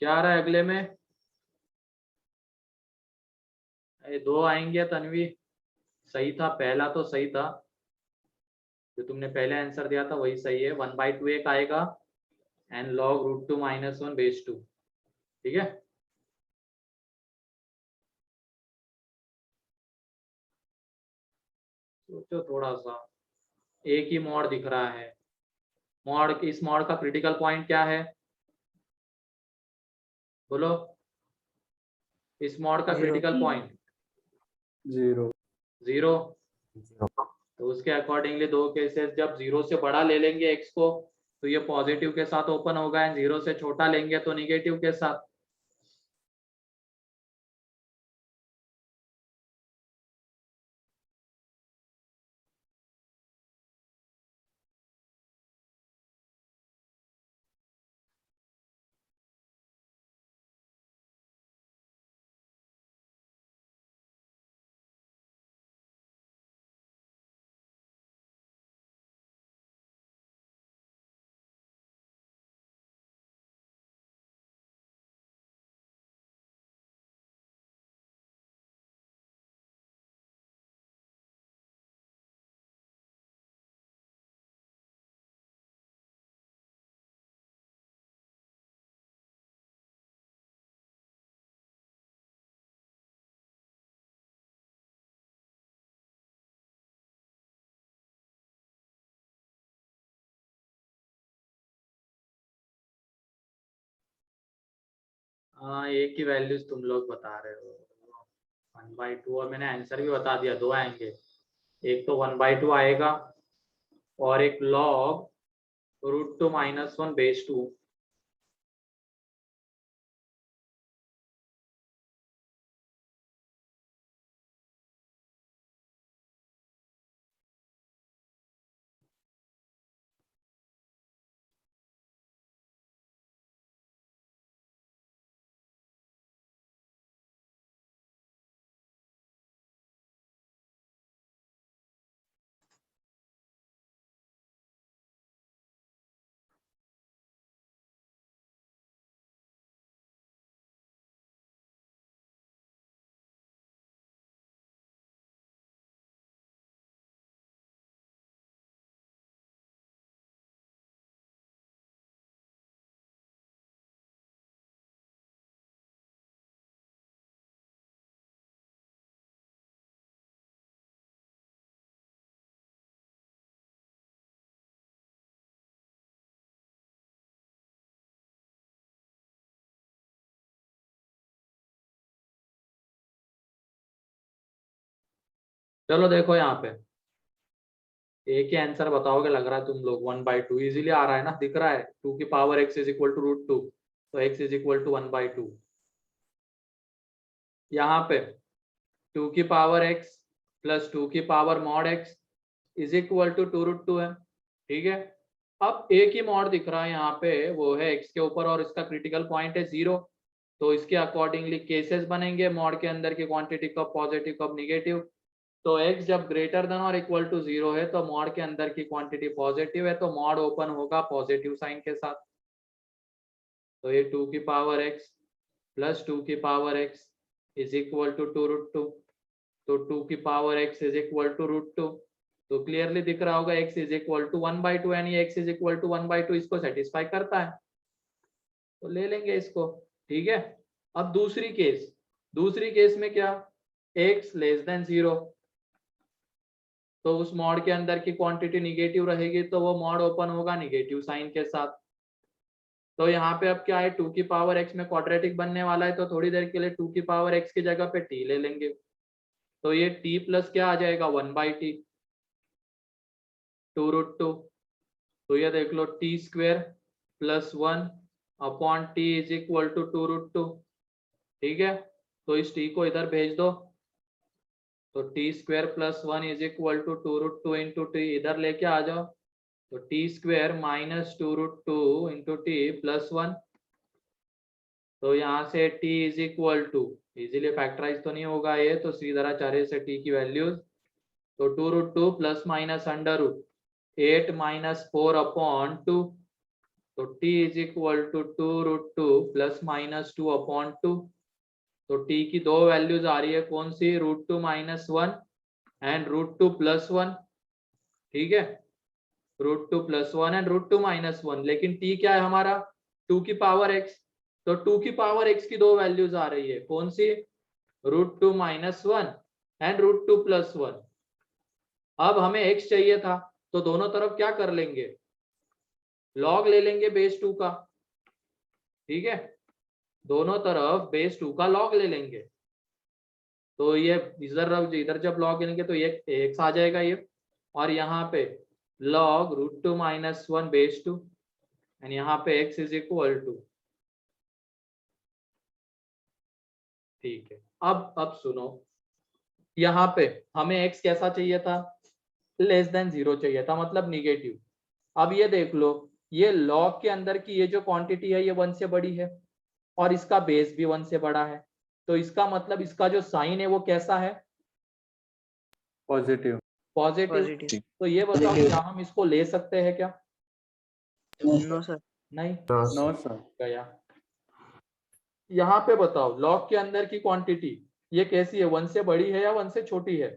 क्या आ रहा है अगले में? ये 2 आएंगे तन्वी, सही था, पहला तो सही था, जो तुमने पहले आंसर दिया था वही सही है। 1/2 एक आएगा एंड log √2 - 1/2। ठीक है, सोचो थोड़ा सा, एक ही मॉड दिख रहा है। मॉड, इस मॉड का क्रिटिकल पॉइंट क्या है बोलो, इस मॉड का Zero. Critical point 0. 0। तो उसके अकॉर्डिंगली दो केसेस, जब 0 से बड़ा ले लेंगे x को तो ये पॉजिटिव के साथ ओपन होगा, एंड 0 से छोटा लेंगे तो निगेटिव के साथ। हाँ, एक ही वैल्यूज तुम लोग बता रहे हो, 1/2, और मैंने आंसर भी बता दिया, 2 आएंगे। एक तो 1/2 आएगा और एक log √2 - 1/2। चलो देखो यहाँ पे, एक ही आंसर बताओगे लग रहा है तुम लोग। 1/2 इजीली आ रहा है ना, दिख रहा है, 2 की पावर x = √2, तो x = 1/2। यहाँ पे 2 की पावर x + 2 की पावर mod x = 2√2 है। ठीक है, अब एक ही मॉड दिख रहा है यहाँ पे, वो है x के ऊपर, और इसका क्रिटिकल पॉइंट है 0। तो इसके अकॉर्डिंगली केसेस बनेंगे मॉड के अंदर की क्वांटिटी कब पॉजिटिव कब निगेटिव। तो x जब ग्रेटर देन और इक्वल टू 0 है तो मॉड के अंदर की क्वांटिटी पॉजिटिव है, तो मॉड ओपन होगा पॉजिटिव साइन के साथ। तो ये 2 की पावर x + 2 की पावर x = 2√2, तो 2 की पावर x = √2। तो क्लियरली दिख रहा होगा x = 1/2, यानी x = 1/2 इसको सेटिस्फाई करता है, तो ले लेंगे इसको। ठीक है, अब दूसरी केस, दूसरी केस में क्या, x लेस देन 0, तो उस मॉड के अंदर की क्वांटिटी निगेटिव रहेगी तो वो मॉड ओपन होगा निगेटिव साइन के साथ। तो यहाँ पे अब क्या है, 2 की पावर x में क्वाड्रेटिक बनने वाला है, तो थोड़ी देर के लिए 2 की पावर x की जगह पे t ले लेंगे, तो ये t प्लस क्या आ जाएगा 1/t 2√2। तो ये देख लो t square plus 1 upon t is equal to 2√2। ठीक है, तो इस t को इधर भेज दो, तो t square plus 1 is equal to 2√2 into t, इधर लेके आ जाओ, तो t square minus 2√2 into t plus 1। तो यहाँ से t is equal to, easily factorise तो नहीं होगा ये, तो सीधा 4 से t की वैल्यूज, तो 2√2 plus minus under root 8 minus 4 upon 2, तो t is equal to 2√2 plus minus 2 upon 2। तो t की दो वैल्यूज आ रही है, कौन सी, √2 माइनस 1 एंड √2 प्लस 1। ठीक है, √2 प्लस 1 एंड √2 माइनस 1, लेकिन t क्या है हमारा 2 की पावर x, तो 2 की पावर x की दो वैल्यूज आ रही है, कौन सी, √2 माइनस 1 एंड √2 प्लस 1। अब हमें x चाहिए था, तो दोनों तरफ क्या कर लेंगे, लॉग ले लेंगे बेस 2 का। ठीक है, दोनों तरफ बेस 2 का लॉग ले लेंगे, तो ये इधर जब लॉग लेंगे तो ये x आ जाएगा ये, और यहाँ पे log √2 माइनस 1 बेस 2 एंड यहाँ पे x इज इक्वल टू। ठीक है, अब सुनो, यहाँ पे हमें x कैसा चाहिए था, लेस देन 0 चाहिए था, मतलब निगेटिव। अब ये देख लो, ये log के अंदर की ये जो क्वांटिटी है ये 1 से बड़ी है और इसका बेस भी 1 से बड़ा है, तो इसका मतलब इसका जो साइन है वो कैसा है, पॉजिटिव। पॉजिटिव। तो ये बताओ क्या हम इसको ले सकते हैं क्या, नो सर। नहीं, नो सर। गया। यहाँ पे बताओ लॉग के अंदर की क्वांटिटी ये कैसी है, 1 से बड़ी है या 1 से छोटी है,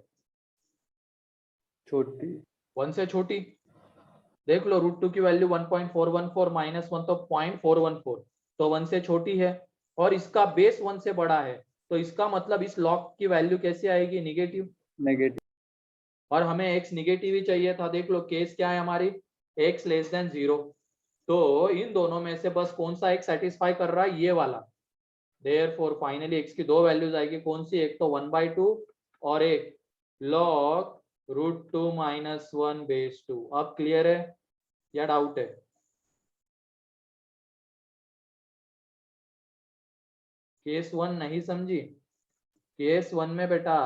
छोटी। 1 से छोटी। देख लो √2 की वैल्यू 1.414 माइनस 1 तो 0.414, तो 1 से छोटी है, और इसका बेस 1 से बड़ा है, तो इसका मतलब इस लॉग की वैल्यू कैसे आएगी, निगेटिव। नेगेटिव। और हमें x निगेटिव ही चाहिए था, देख लो केस क्या है हमारी, x लेस देन 0, तो इन दोनों में से बस कौन सा x सेटिस्फाई कर रहा है, ये वाला। देयरफॉर फाइनली x की दो वैल्यूज आएगी, कौन सी, एक तो 1/2 और एक log √2 माइनस 1 बेस 2। अब क्लियर है या डाउट है, केस 1 नहीं समझी, केस 1 में बेटा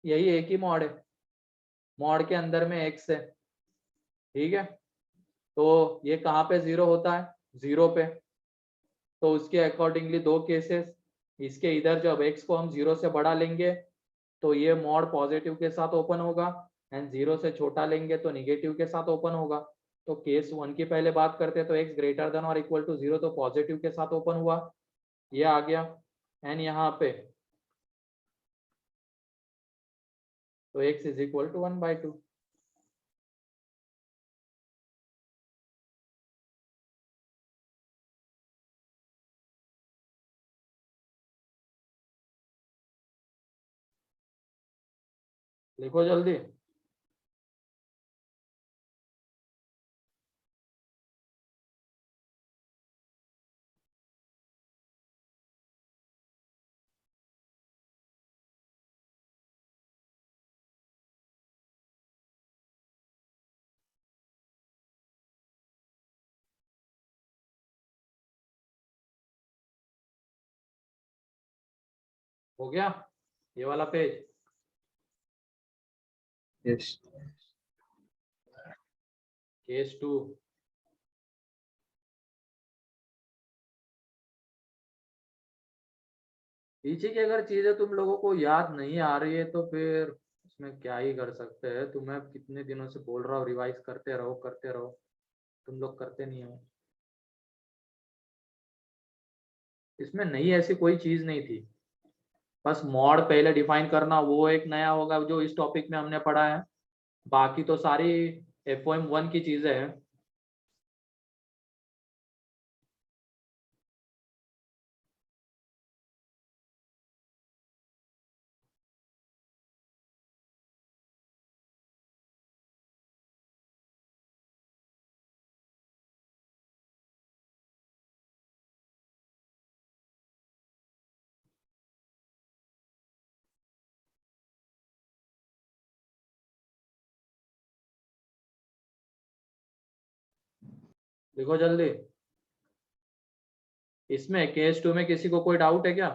यही एक ही मॉड है, मॉड के अंदर में x है। ठीक है, तो ये कहाँ पे 0 होता है, 0 पे, तो उसके अकॉर्डिंगली दो केसेस, इसके इधर जब x को हम 0 से बड़ा लेंगे तो ये मॉड पॉजिटिव के साथ ओपन होगा, एंड 0 से छोटा लेंगे तो निगेटिव के साथ ओपन होगा। तो केस 1 की पहले बात करते हैं, तो x ग्रेटर देन और इक्वल टू 0, तो पॉजिटिव के साथ ओपन हुआ, ये आ गया, एंड यहाँ पे तो x इज इक्वल टू 1/2। लिखो जल्दी, हो गया ये वाला पेज। यस। केस 2, पीछे की अगर चीजें तुम लोगों को याद नहीं आ रही है तो फिर उसमें क्या ही कर सकते हैं, तुम्हें कितने दिनों से बोल रहा हूँ रिवाइज करते रहो करते रहो, तुम लोग करते नहीं हो। इसमें नई ऐसी कोई चीज नहीं थी, बस मॉड पहले डिफाइन करना वो एक नया होगा जो इस टॉपिक में हमने पढ़ा है, बाकी तो सारी FOM 1 की चीजें हैं। देखो जल्दी। इसमें केस 2 में किसी को कोई डाउट है क्या?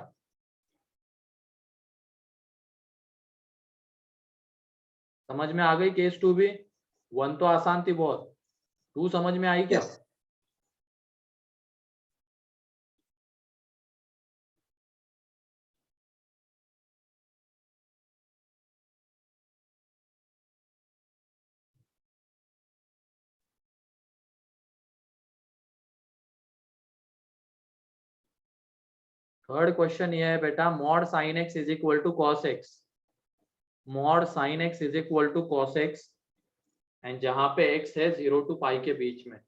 समझ में आ गई केस 2 भी? 1 तो आसान थी बहुत, 2 समझ में आई क्या? थर्ड क्वेश्चन ये है बेटा, mod sine x is equal to cos x. Mod sine x is equal to cos x, and जहां पे एक्स है 0 to पाई के बीच में।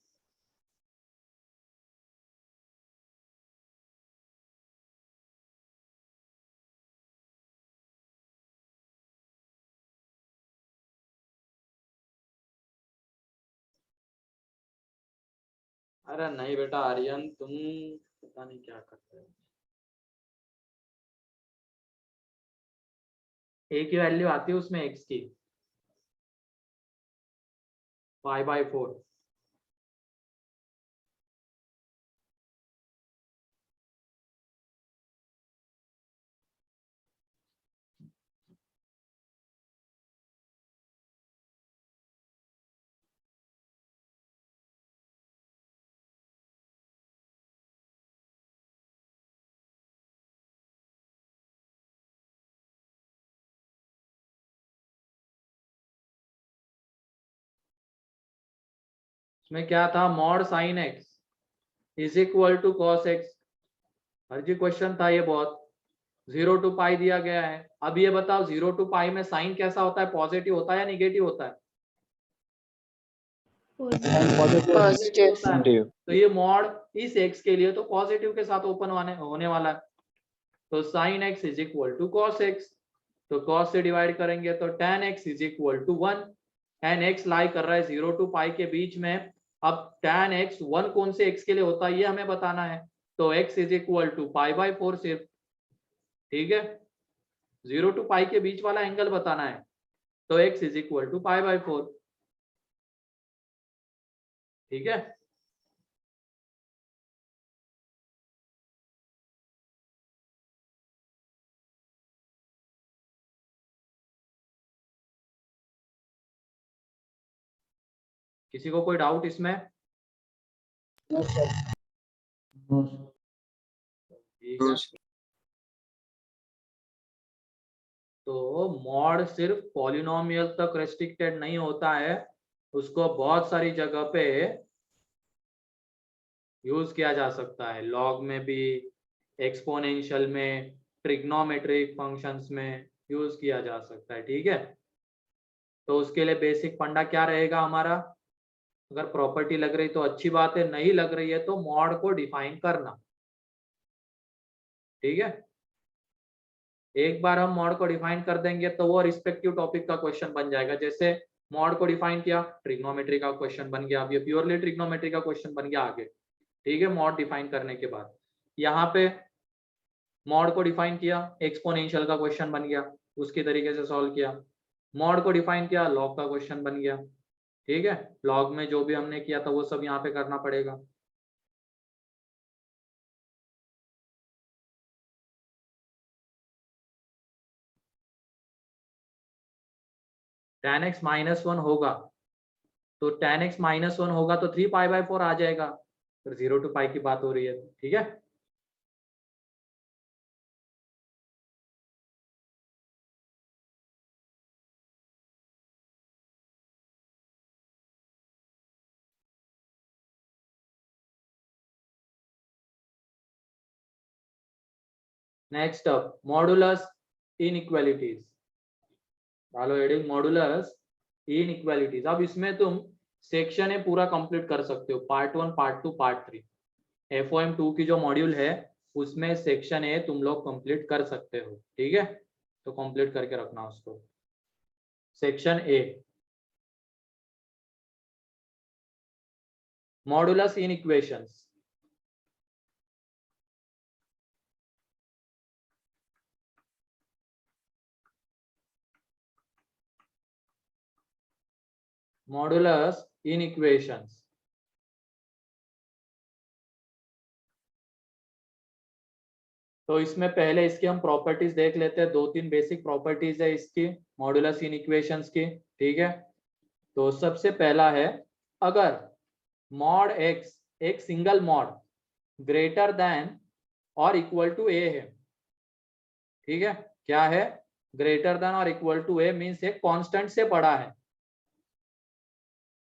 अरे नहीं बेटा आर्यन, तुम पता नहीं क्या करते हो। ए की वैल्यू आती है उसमें एक्स की 5/4। इसमें क्या था, mod sine x is equal to cos x. हर जी क्वेश्चन था ये बहुत। 0 to पाई दिया गया है। अब ये बताओ 0 to पाई में साइन कैसा होता है, पॉजिटिव होता है या निगेटिव होता है? पॉजिटिव। होता है। तो ये मॉड इस एक्स के लिए तो पॉजिटिव के साथ ओपन होने वाला है। तो sine x is equal to cos x, तो कॉस से डिवाइड करेंगे तो tan x is equal to 1, and x lie कर रहा है 0 to पाई के बीच में। अब tan x 1 कौन से x के लिए होता है ये हमें बताना है, तो x इज इक्वल टू π/4 सिर्फ। ठीक है, 0 to पाई के बीच वाला एंगल बताना है, तो x इज इक्वल टू π/4। ठीक है, किसी को कोई डाउट इसमें? ठीक है, तो मॉड सिर्फ पॉलिनोमियल तक रेस्ट्रिक्टेड नहीं होता है, उसको बहुत सारी जगह पे यूज किया जा सकता है। लॉग में भी, एक्सपोनेंशियल में, ट्रिग्नोमेट्रिक फंक्शंस में यूज किया जा सकता है। ठीक है, तो उसके लिए बेसिक फंडा क्या रहेगा हमारा, अगर प्रॉपर्टी लग रही तो अच्छी बात है, नहीं लग रही है तो मॉड को डिफाइन करना। ठीक है, एक बार हम मॉड को डिफाइन कर देंगे तो वो रिस्पेक्टिव टॉपिक का क्वेश्चन बन जाएगा। जैसे मॉड को डिफाइन किया, ट्रिग्नोमेट्री का क्वेश्चन बन गया, अब ये प्योरली ट्रिग्नोमेट्री का क्वेश्चन बन गया आगे। ठीक है, मॉड डिफाइन करने के बाद यहाँ पे मॉड को डिफाइन किया, एक्सपोनेंशियल का क्वेश्चन बन गया, उसके तरीके से सॉल्व किया। मॉड को डिफाइन किया, लॉग का क्वेश्चन बन गया। ठीक है, लॉग में जो भी हमने किया था वो सब यहाँ पे करना पड़ेगा। tan x -1 होगा, तो tan x -1 होगा तो 3π/4 आ जाएगा, फिर 0 to पाई की बात हो रही है। ठीक है, नेक्स्ट अप मॉडुलस इनइक्वालिटीज। डालो हेडिंग मॉडुलस इनइक्वालिटीज। अब इसमें तुम सेक्शन ए पूरा कंप्लीट कर सकते हो, पार्ट 1, पार्ट 2, पार्ट 3। FOM 2 की जो मॉड्यूल है उसमें सेक्शन ए तुम लोग कंप्लीट कर सकते हो। ठीक है, तो कंप्लीट करके रखना उसको। Section A, modulus inequations. Modulus inequations तो इसमें पहले इसकी हम प्रॉपर्टीज देख लेते हैं। 2-3 बेसिक प्रॉपर्टीज है इसकी मॉड्यूलस इनइक्वेशंस की, ठीक है। तो सबसे पहला है, अगर मॉड एक्स एक सिंगल मॉड ग्रेटर देन और इक्वल टू ए है, ठीक है, क्या है, ग्रेटर देन और इक्वल टू ए मीन्स एक कांस्टेंट से बड़ा है,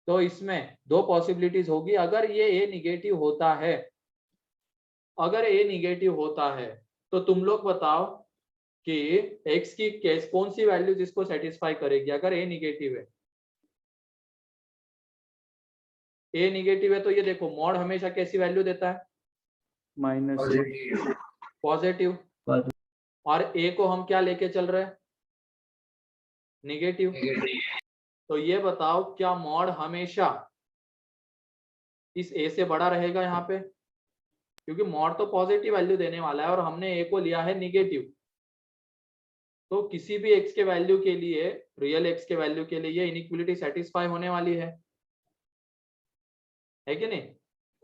तो इसमें दो पॉसिबिलिटीज होगी। अगर ये ए निगेटिव होता है, अगर ए निगेटिव होता है तो तुम लोग बताओ कि एक्स की केस कौन सी वैल्यूज इसको सेटिस्फाई करेगी। अगर ए निगेटिव है, ए निगेटिव है तो ये देखो मॉड हमेशा कैसी वैल्यू देता है, -8 पॉजिटिव, और ए को हम क्या लेके चल रहे हैं, निगेटिव। तो ये बताओ क्या मॉड हमेशा इस ए से बड़ा रहेगा यहाँ पे, क्योंकि मॉड तो पॉजिटिव वैल्यू देने वाला है और हमने ए को लिया है निगेटिव। तो किसी भी एक्स के वैल्यू के लिए, रियल एक्स के वैल्यू के लिए ये इनइक्वालिटी सेटिस्फाई होने वाली है कि नहीं।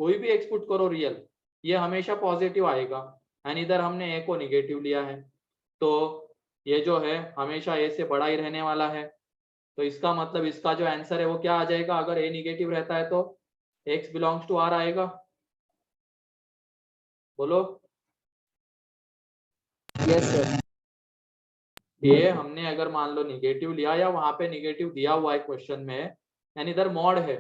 कोई भी एक्स पुट करो रियल, ये हमेशा पॉजिटिव आएगा, एंड इधर हमने ए को निगेटिव लिया है, तो ये जो है हमेशा ए से बड़ा ही रहने वाला है। तो इसका मतलब इसका जो आंसर है वो क्या आ जाएगा, अगर ए निगेटिव रहता है तो x बिलोंग्स टू r आएगा। बोलो Yes, sir. ए हमने अगर मान लो निगेटिव लिया या वहां पे निगेटिव दिया हुआ है क्वेश्चन में, यानी इधर मॉड है,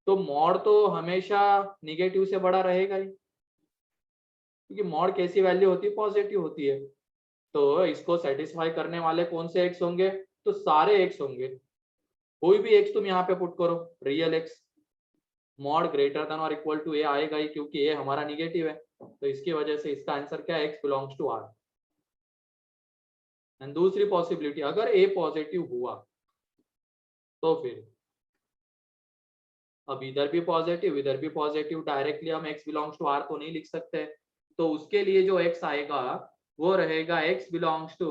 तो मॉड तो हमेशा निगेटिव से बड़ा रहेगा ही, क्योंकि मॉड कैसी वैल्यू होती है, पॉजिटिव होती है। तो इसको सेटिस्फाई करने वाले कौन से एक्स होंगे, तो सारे एक्स होंगे। कोई भी एक्स तुम यहाँ पे पुट करो, real x, mod greater than और इक्वल टू ए आएगा ही, क्योंकि ए हमारा निगेटिव है। तो इसकी वजह से इसका आंसर क्या है, x belongs to R. And दूसरी पॉसिबिलिटी, अगर ए पॉजिटिव हुआ तो फिर अब इधर भी पॉजिटिव इधर भी पॉजिटिव, डायरेक्टली हम x बिलोंग्स टू r तो नहीं लिख सकते। तो उसके लिए जो x आएगा वो रहेगा x belongs to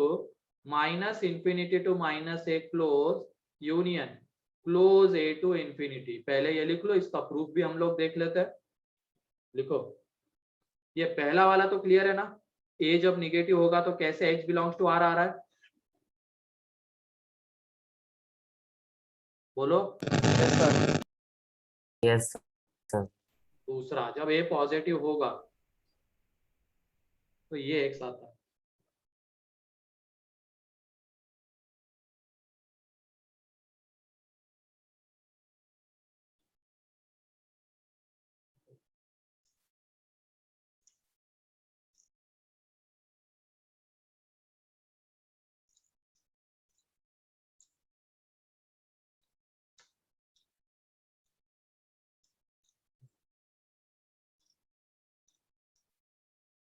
-∞ to -a close union close a to infinity. पहले ये लिख लो, इसका प्रूफ भी हम लोग देख लेते हैं। लिखो, ये पहला वाला तो क्लियर है ना, a जब निगेटिव होगा तो कैसे x बिलोंग्स टू r आ रहा है, बोलो। Yes, sir. दूसरा, जब a पॉजिटिव होगा तो ये x आता है।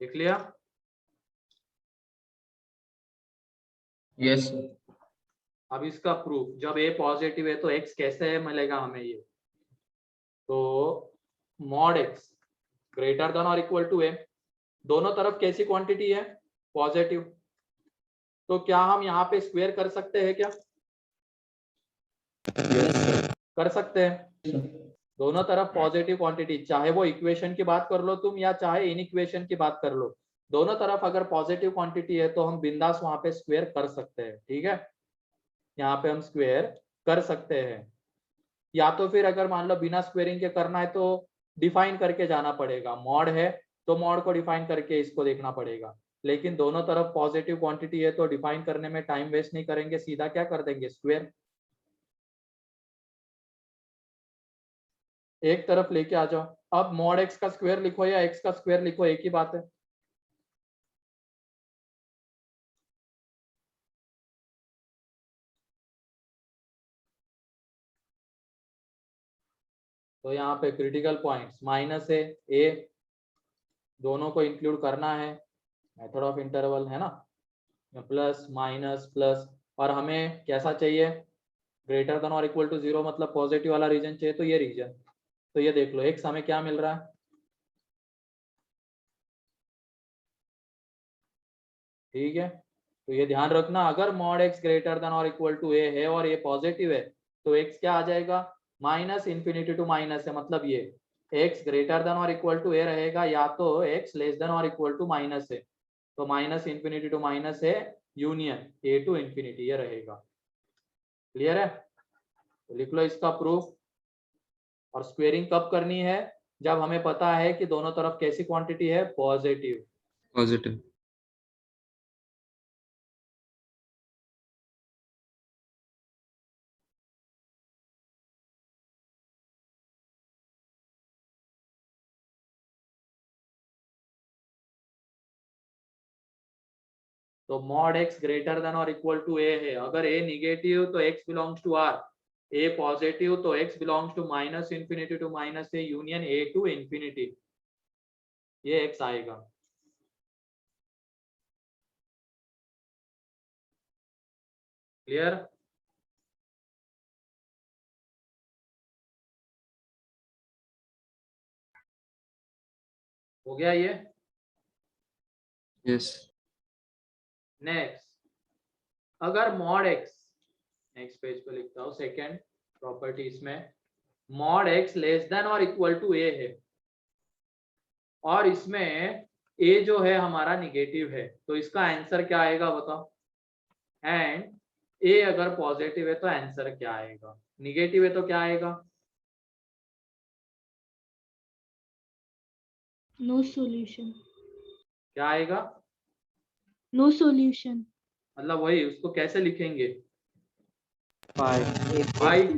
देख लिया, Yes. अब इसका प्रूफ, जब a पॉजिटिव है तो x कैसे मिलेगा हमें, ये तो मॉड x ग्रेटर देन और इक्वल टू a, दोनों तरफ कैसी क्वांटिटी है, पॉजिटिव। तो क्या हम यहाँ पे स्क्वायर कर सकते हैं क्या, कर सकते हैं। दोनों तरफ पॉजिटिव क्वांटिटी, चाहे वो इक्वेशन की बात कर लो तुम या चाहे इन इक्वेशन की बात कर लो, दोनों तरफ अगर पॉजिटिव क्वांटिटी है तो हम बिंदास वहां पे स्क्वायर कर सकते हैं, ठीक है। यहाँ पे हम स्क्वायर कर सकते हैं, या तो फिर अगर मान लो बिना स्क्वेयरिंग के करना है तो डिफाइन करके जाना पड़ेगा। मॉड है तो मॉड को डिफाइन करके इसको देखना पड़ेगा, लेकिन दोनों तरफ पॉजिटिव क्वांटिटी है तो डिफाइन करने में टाइम वेस्ट नहीं करेंगे, सीधा क्या कर देंगे, स्क्वायर। एक तरफ लेके आ जाओ, अब मॉड एक्स का स्क्वायर लिखो या एक्स का स्क्वायर लिखो, एक ही बात है। तो यहाँ पे क्रिटिकल पॉइंट्स माइनस है, ए दोनों को इंक्लूड करना है, मेथड ऑफ इंटरवल है ना, प्लस माइनस प्लस, और हमें कैसा चाहिए, ग्रेटर देन और इक्वल टू 0, मतलब पॉजिटिव वाला रीजन चाहिए, तो ये रीजन। तो ये देख लो, एक्स हमें क्या मिल रहा है, ठीक है। तो ये ध्यान रखना, अगर मॉड एक्स ग्रेटर देन और इक्वल टू ए है और ये पॉजिटिव है तो एक्स क्या आ जाएगा, -∞ टू माइनस है, मतलब ये एक्स ग्रेटर देन और इक्वल टू ए रहेगा, या तो एक्स लेस देन और इक्वल टू माइनस है। तो माइनस इंफिनिटी टू माइनस है यूनियन ए टू इंफिनिटी, ये रहेगा। क्लियर है? तो लिख लो इसका प्रूफ। और स्क्वेयरिंग कब करनी है? जब हमें पता है कि दोनों तरफ कैसी क्वांटिटी है, पॉजिटिव। पॉजिटिव। तो मॉड एक्स ग्रेटर देन और इक्वल टू ए है। अगर ए निगेटिव तो x belongs to R, a positive तो x belongs to minus infinity to minus a union a to infinity, ये एक्स आएगा। क्लियर? हो गया ये? यस। नेक्स्ट, अगर मॉड एक्स, नेक्स्ट पेज पे लिखता हूं, सेकेंड प्रॉपर्टीज में मॉड एक्स लेस देन और इक्वल टू ए है और इसमें ए जो है हमारा निगेटिव है, तो इसका आंसर क्या आएगा बताओ? एंड ए अगर पॉजिटिव है तो आंसर क्या आएगा? निगेटिव है तो क्या आएगा? No solution. क्या आएगा? No solution. मतलब वही, उसको कैसे लिखेंगे? Five. Five,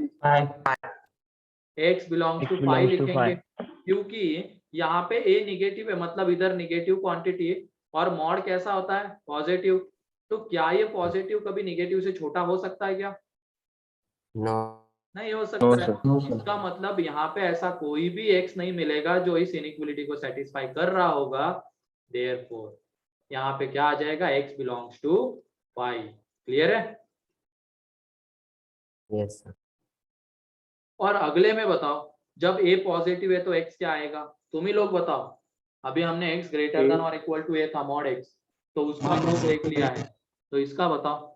x belongs X to five belongs to लिखेंगे, five. क्योंकि यहाँ पे ए निगेटिव है, मतलब इधर निगेटिव क्वांटिटी और मॉड कैसा होता है? पॉजिटिव। तो क्या ये पॉजिटिव कभी निगेटिव से छोटा हो सकता है क्या? नो। नहीं हो सकता है। इसका मतलब यहाँ पे ऐसा कोई भी एक्स नहीं मिलेगा जो इस इनइक्वालिटी को सेटिस्फाई कर रहा होगा। देयरफॉर यहाँ पे क्या आ जाएगा? X belongs to five. Clear है? Yes sir. और अगले में बताओ, जब ए पॉजिटिव है तो एक्स क्या आएगा? तुम ही लोग बताओ। अभी हमने एक्स ग्रेटर देन और इक्वल टू ए था, मॉड एक्स, तो उसका प्रूफ देख लिया है, तो इसका बताओ।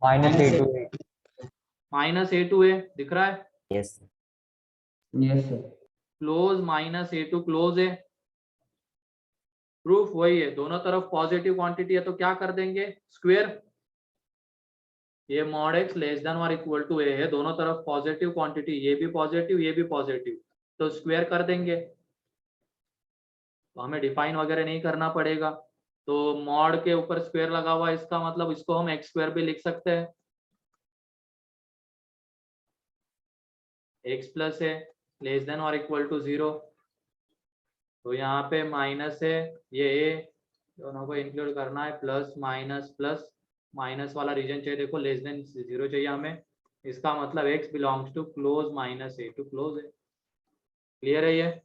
Minus a to a. Minus a to a दिख रहा है? Yes sir. Yes, sir. Close minus a to close है। प्रूफ वही है, दोनों तरफ पॉजिटिव क्वांटिटी है तो क्या कर देंगे? स्क्वायर। ये मॉड एक्स लेस देन और इक्वल टू ए है, दोनों तरफ पॉजिटिव क्वांटिटी, ये भी पॉजिटिव ये भी पॉजिटिव, तो स्क्वायर कर देंगे, तो हमें डिफाइन वगैरह नहीं करना पड़ेगा। तो मॉड के ऊपर स्क्वायर लगा हुआ है, इसका मतलब इसको हम एक्स स्क्वायर भी लिख सकते हैं। एक्स प्लस है लेस देन और इक्वल टू 0, तो यहाँ पे माइनस है, ये ए दोनों को इंक्लूड करना है, प्लस प्लस माइनस वाला रीजन चाहिए, देखो लेस देन 0 चाहिए हमें। इसका मतलब x belongs to close minus a to close है। क्लियर है ये?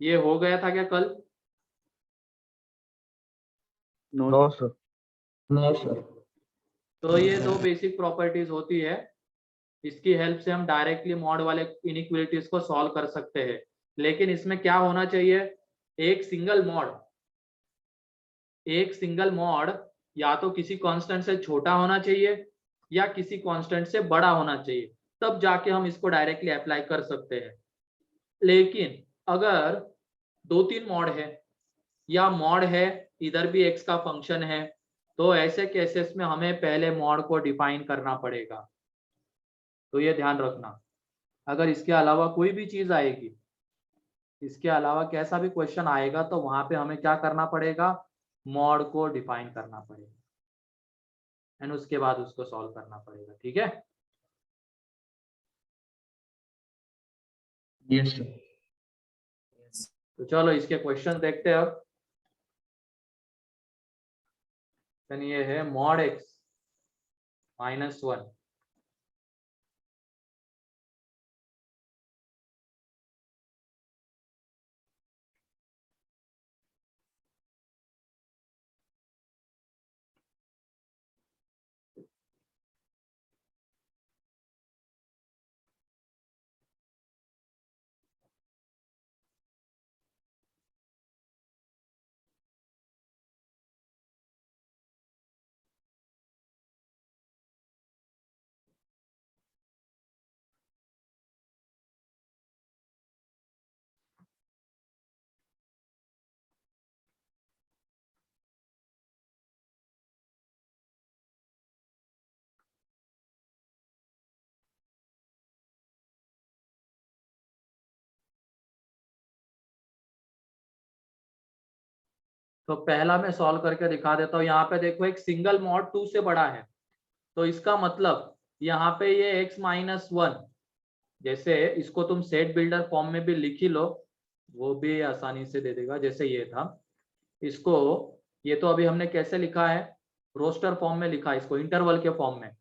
ये हो गया था क्या कल? No. No, sir. No, sir. तो ये दो बेसिक प्रॉपर्टीज होती है, इसकी हेल्प से हम डायरेक्टली मॉड वाले इनइक्वालिटीज को सॉल्व कर सकते हैं। लेकिन इसमें क्या होना चाहिए? एक सिंगल मॉड या तो किसी कांस्टेंट से छोटा होना चाहिए या किसी कांस्टेंट से बड़ा होना चाहिए, तब जाके हम इसको डायरेक्टली अप्लाई कर सकते हैं। लेकिन अगर 2-3 मॉड है या मॉड है इधर भी एक्स का फंक्शन है, तो ऐसे केसेस में हमें पहले मॉड को डिफाइन करना पड़ेगा। तो ये ध्यान रखना। अगर इसके अलावा कोई भी चीज आएगी, इसके अलावा कैसा भी क्वेश्चन आएगा, तो वहां पे हमें क्या करना पड़ेगा? मॉड को डिफाइन करना पड़ेगा एंड उसके बाद उसको सॉल्व करना पड़ेगा। ठीक है? Yes, sir. तो चलो इसके क्वेश्चन देखते हैं अब। ये है मॉड एक्स -1 तो पहला मैं सॉल्व करके दिखा देता हूँ। यहाँ पे देखो एक सिंगल मॉड 2 से बड़ा है, तो इसका मतलब यहाँ पे ये x माइनस 1, जैसे इसको तुम सेट बिल्डर फॉर्म में भी लिख ही लो, वो भी आसानी से दे देगा। जैसे ये था, इसको ये तो अभी हमने कैसे लिखा है, रोस्टर फॉर्म में लिखा है इसको, इंटरवल के फॉर्म में।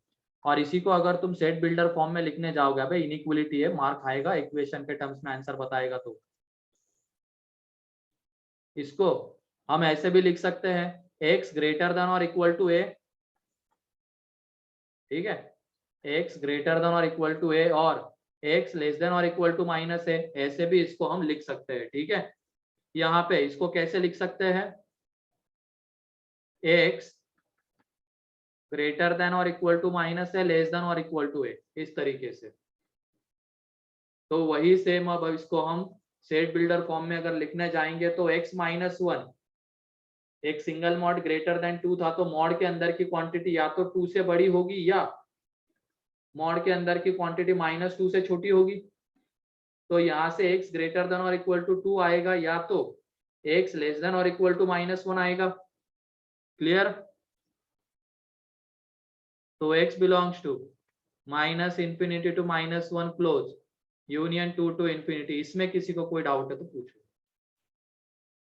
और इसी को अगर तुम सेट बिल्डर फॉर्म में लिखने जाओगे, भाई इनइक्वलिटी है, मार्क आएगा इक्वेशन के टर्म्स में आंसर बताएगा। तो इसको हम ऐसे भी लिख सकते हैं, x ग्रेटर देन और इक्वल टू a, ठीक है, x ग्रेटर देन और इक्वल टू a और x लेस देन और इक्वल टू माइनस a, ऐसे भी इसको हम लिख सकते हैं। ठीक है, यहाँ पे इसको कैसे लिख सकते हैं, x ग्रेटर देन और equal to minus a less than और इक्वल टू a, इस तरीके से। तो वही सेम अब इसको हम सेट बिल्डर फॉर्म में अगर लिखने जाएंगे तो x माइनस 1, एक सिंगल मॉड ग्रेटर देन 2 था, तो मॉड के अंदर की क्वांटिटी या तो 2 से बड़ी होगी या मॉड के अंदर की क्वांटिटी माइनस 2 से छोटी होगी। तो यहाँ से x ग्रेटर देन और इक्वल टू 2 आएगा, या तो x लेस देन और इक्वल टू माइनस 1 आएगा। क्लियर? तो x belongs to minus infinity to minus 1 close union 2 to infinity. इसमें किसी को कोई डाउट है तो पूछो।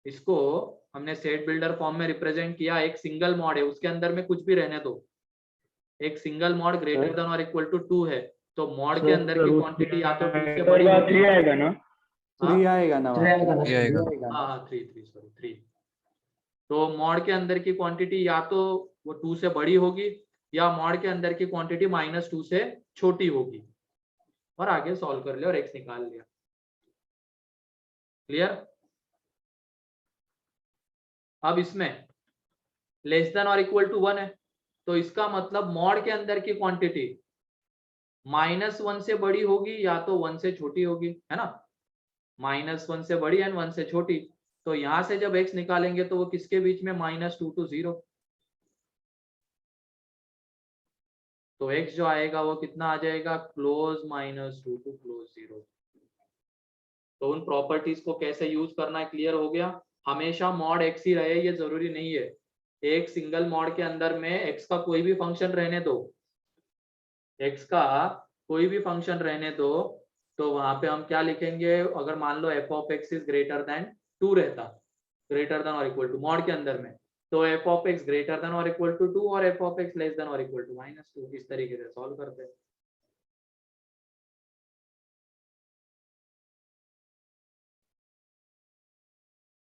इसको हमने सेट बिल्डर फॉर्म में रिप्रेजेंट किया, एक सिंगल मॉड है, उसके अंदर में कुछ भी रहने दो, एक सिंगल मॉड ग्रेटर देन और इक्वल टू 2 है, तो मॉड के अंदर की क्वांटिटी या तो 2 से बड़ी होगी, 3 आएगा ना, हाँ? 3 आएगा ना, हाँ 3 सॉरी 3। तो मॉड के अंदर की क्वांटिटी या तो वो 2 से बड़ी होगी या मॉड के अंदर की क्वांटिटी माइनस 2 से छोटी होगी। और आगे सॉल्व कर लिया और x निकाल लिया। क्लियर? अब इसमें लेस देन और इक्वल टू 1 है, तो इसका मतलब मॉड के अंदर की क्वांटिटी माइनस 1 से बड़ी होगी या तो 1 से छोटी होगी, है ना, माइनस 1 से बड़ी एंड 1 से छोटी। तो यहां से जब x निकालेंगे तो वो किसके बीच में, माइनस 2 टू 0। तो x जो आएगा वो कितना आ जाएगा, क्लोज माइनस 2 टू क्लोज 0। तो उन प्रॉपर्टीज को कैसे यूज करना है क्लियर हो गया। हमेशा मॉड x ही रहे ये जरूरी नहीं है, एक सिंगल मॉड के अंदर में x का कोई भी फंक्शन रहने दो, x का कोई भी फंक्शन रहने दो, तो वहां पे हम क्या लिखेंगे, अगर मान लो f of x is greater than 2 रहता, ग्रेटर देन और इक्वल टू मॉड के अंदर में, तो f of x greater than और इक्वल टू 2 और f of x less than और इक्वल टू माइनस 2, इस तरीके से सॉल्व करते हैं।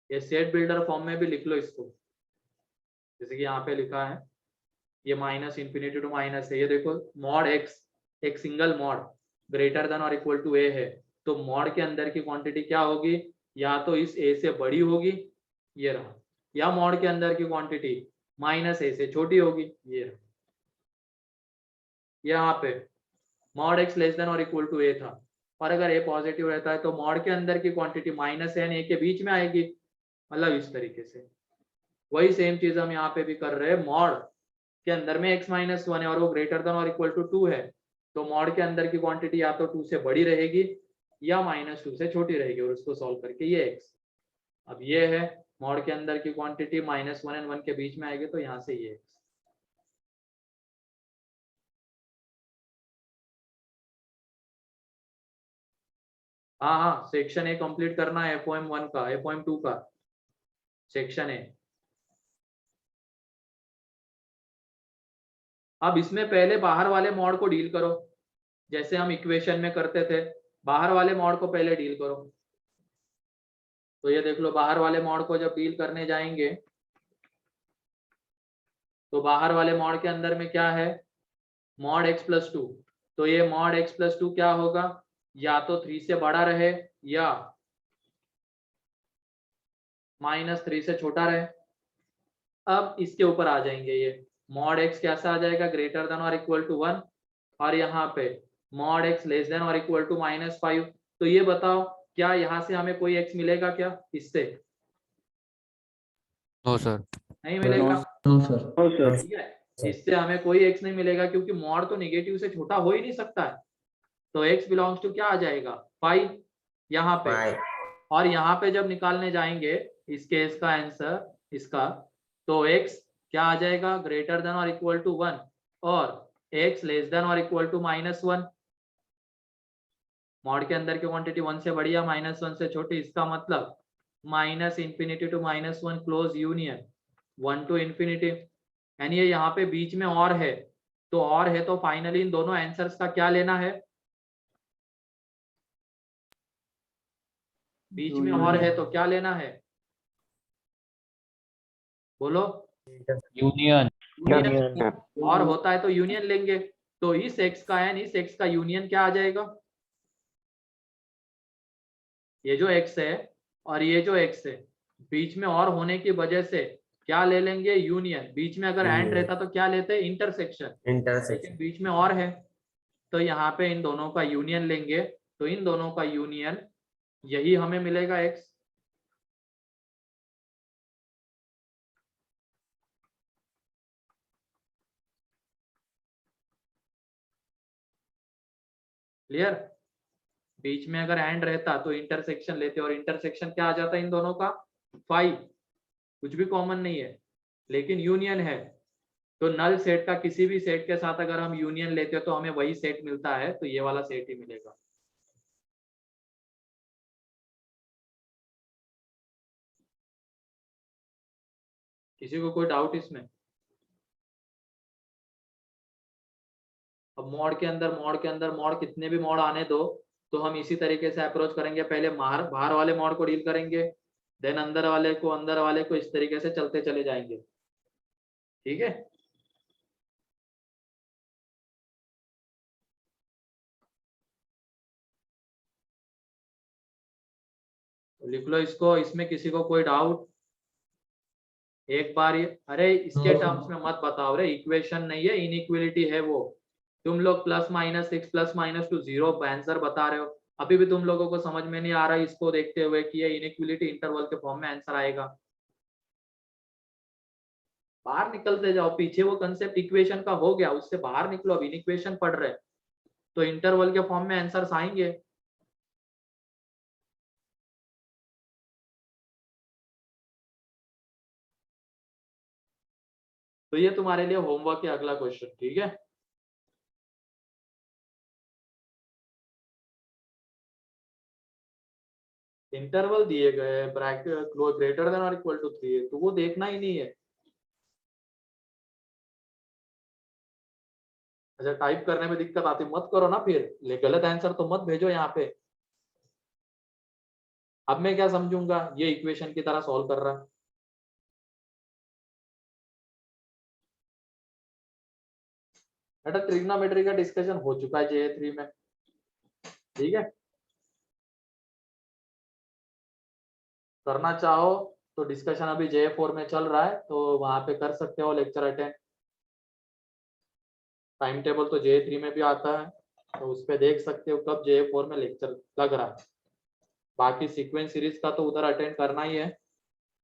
ये सेट बिल्डर फॉर्म में भी लिख लो इसको, जैसे कि यहाँ पे लिखा है, ये माइनस इंफिनिटी टू माइनस है। ये देखो मॉड x एक सिंगल मॉड ग्रेटर देन और इक्वल टू a है, तो मॉड के अंदर की क्वांटिटी क्या होगी, या तो इस a से बड़ी होगी, ये रहा, या मॉड के अंदर की क्वांटिटी माइनस a से छोटी होगी, ये रहा। यहाँ पे मॉड x लेस देन और इक्वल टू a था, और अगर a पॉजिटिव रहता है तो मॉड के अंदर की क्वांटिटी माइनस a के बीच में आएगी, मतलब इस तरीके से। वही सेम चीज हम यहाँ पे भी कर रहे हैं, मॉड के अंदर में x माइनस 1 है और वो ग्रेटर देन और इक्वल टू 2 है, तो मॉड के अंदर की क्वांटिटी या तो 2 से बड़ी रहेगी या माइनस 2 से छोटी रहेगी, और उसको सॉल्व करके ये x, अब ये है मॉड के अंदर की क्वांटिटी माइनस 1 एंड 1 के बीच में आएगी, तो यहाँ से ये x। हाँ हाँ, सेक्शन ए कंप्लीट करना है, FOM1 का, FOM2 का सेक्शन ए। अब इसमें पहले बाहर वाले मॉड को डील करो, जैसे हम इक्वेशन में करते थे, बाहर वाले मॉड को पहले डील करो। तो ये देख लो, बाहर वाले मॉड को जब डील करने जाएंगे तो बाहर वाले मॉड के अंदर में क्या है, मॉड x प्लस 2, तो ये मॉड x प्लस 2 क्या होगा, या तो 3 से बड़ा रहे या माइनस 3 से छोटा रहे। अब इसके ऊपर आ जाएंगे, ये मॉड x कैसा आ जाएगा, ग्रेटर देन और इक्वल टू 1, और यहाँ पे मॉड x लेस देन और इक्वल टू माइनस 5। तो ये बताओ क्या यहाँ से हमें कोई x मिलेगा क्या, इससे नो सर, नहीं मिलेगा, नो सर, ठीक है, इससे हमें कोई x नहीं मिलेगा, क्योंकि मॉड तो नेगेटिव से छोटा हो ही नहीं सकता है। तो x बिलोंग्स टू क्या आ जाएगा, 5 यहाँ पे, और यहाँ पे जब निकालने जाएंगे इस केस का आंसर, इसका, तो x क्या आ जाएगा, ग्रेटर देन और इक्वल टू 1 और x लेस देन और इक्वल टू -1। मॉड के अंदर की क्वांटिटी 1 से बड़ी या -1 से छोटी, इसका मतलब -∞ to -1 close union 1 to infinity. यानी ये यहाँ पे बीच में और है, तो फाइनली इन दोनों आंसर्स का क्या लेना है, बीच में और है तो क्या लेना है, बोलो। यूनियन। और होता है तो यूनियन लेंगे, तो इस x का एन इस x का यूनियन क्या आ जाएगा, ये जो x है और ये जो x है, बीच में और होने की वजह से क्या ले लेंगे, यूनियन। बीच में अगर एंड रहता तो क्या लेते, इंटरसेक्शन, लेकिन बीच में और है तो यहाँ पे इन दोनों का यूनियन लेंगे, तो इन दोनों का यूनियन यही हमें मिलेगा x। क्लियर। बीच में अगर एंड रहता तो इंटरसेक्शन लेते, और इंटरसेक्शन क्या आ जाता है इन दोनों का, 5, कुछ भी कॉमन नहीं है लेकिन यूनियन है। तो नल सेट का किसी भी सेट के साथ अगर हम यूनियन लेते हैं तो हमें वही सेट मिलता है, तो ये वाला सेट ही मिलेगा। किसी को कोई डाउट इसमें? अब मॉड के अंदर मॉड कितने भी मॉड आने दो, तो हम इसी तरीके से अप्रोच करेंगे। पहले बाहर वाले मॉड को डील करेंगे, देन अंदर वाले को, इस तरीके से चलते चले जाएंगे। ठीक है, तो लिख लो इसको। इसमें किसी को कोई डाउट? एक बार ये, अरे इसके टर्म्स में मत बताओ रे, इक्वेशन नहीं है, इनइक्वलिटी है वो। तुम लोग +-6 +-2 0 आंसर बता रहे हो, अभी भी तुम लोगों को समझ में नहीं आ रहा इसको देखते हुए कि ये इनइक्वलिटी इंटरवल के फॉर्म में आंसर आएगा। बाहर निकलते जाओ, पीछे वो कंसेप्ट इक्वेशन का हो गया, उससे बाहर निकलो। अब इनइक्वेशन पढ़ रहे तो इंटरवल के फॉर्म में आंसर्स आएंगे। तो ये तुम्हारे लिए होमवर्क है, अगला क्वेश्चन। ठीक है, इंटरवल दिए गए, ब्रैकेट ग्रेटर देन और इक्वल टू 3 है, तो वो देखना ही नहीं है। अच्छा, टाइप करने में दिक्कत आती मत करो ना, फिर गलत आंसर तो मत भेजो यहाँ पे। अब मैं क्या समझूंगा, ये इक्वेशन की तरह सॉल्व कर रहा है। बेटा ट्रिग्नोमेट्री का डिस्कशन हो चुका है JA3 में। ठीक है, करना चाहो तो डिस्कशन अभी JA4 में चल रहा है, तो वहां पे कर सकते हो लेक्चर अटेंड। टाइम टेबल तो JA3 में भी आता है, तो उस पर देख सकते हो कब JA4 में लेक्चर लग रहा है। बाकी सीक्वेंस सीरीज का तो उधर अटेंड करना ही है।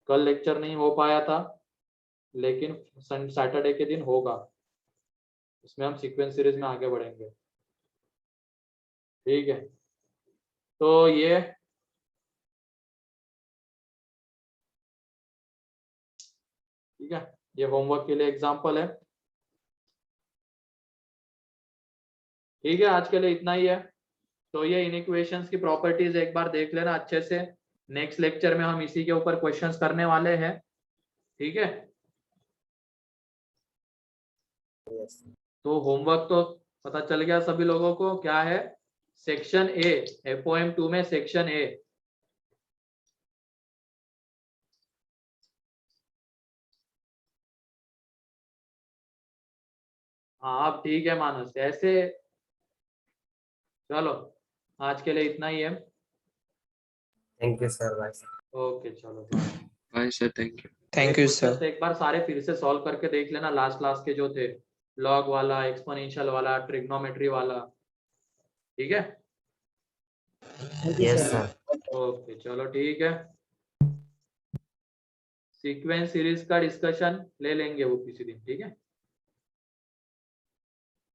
कल लेक्चर नहीं हो पाया था, लेकिन सैटरडे के दिन होगा, उसमें हम सीक्वेंस सीरीज में आगे बढ़ेंगे। ठीक है, तो ये ठीक है, ये होमवर्क के लिए एग्जांपल है। ठीक है, आज के लिए इतना ही है। तो ये इनइक्वेशंस की प्रॉपर्टीज एक बार देख लेना अच्छे से। नेक्स्ट लेक्चर में हम इसी के ऊपर क्वेश्चंस करने वाले हैं। ठीक है, तो होमवर्क तो पता चल गया सभी लोगों को क्या है। सेक्शन ए, FOM2 में सेक्शन ए, हाँ अब ठीक है मानस, ऐसे चलो आज के लिए इतना ही है। Thank you sir, bye. Okay चलो, bye sir, thank you. Thank you sir. एक बार सारे फिर से सॉल्व करके देख लेना, लास्ट क्लास के जो थे, लॉग वाला, एक्सपोनेंशियल वाला, ट्रिग्नोमेट्री वाला। ठीक है, यस सर। ओके चलो ठीक है। सीक्वेंस सीरीज का डिस्कशन ले लेंगे वो किसी दिन। ठीक है।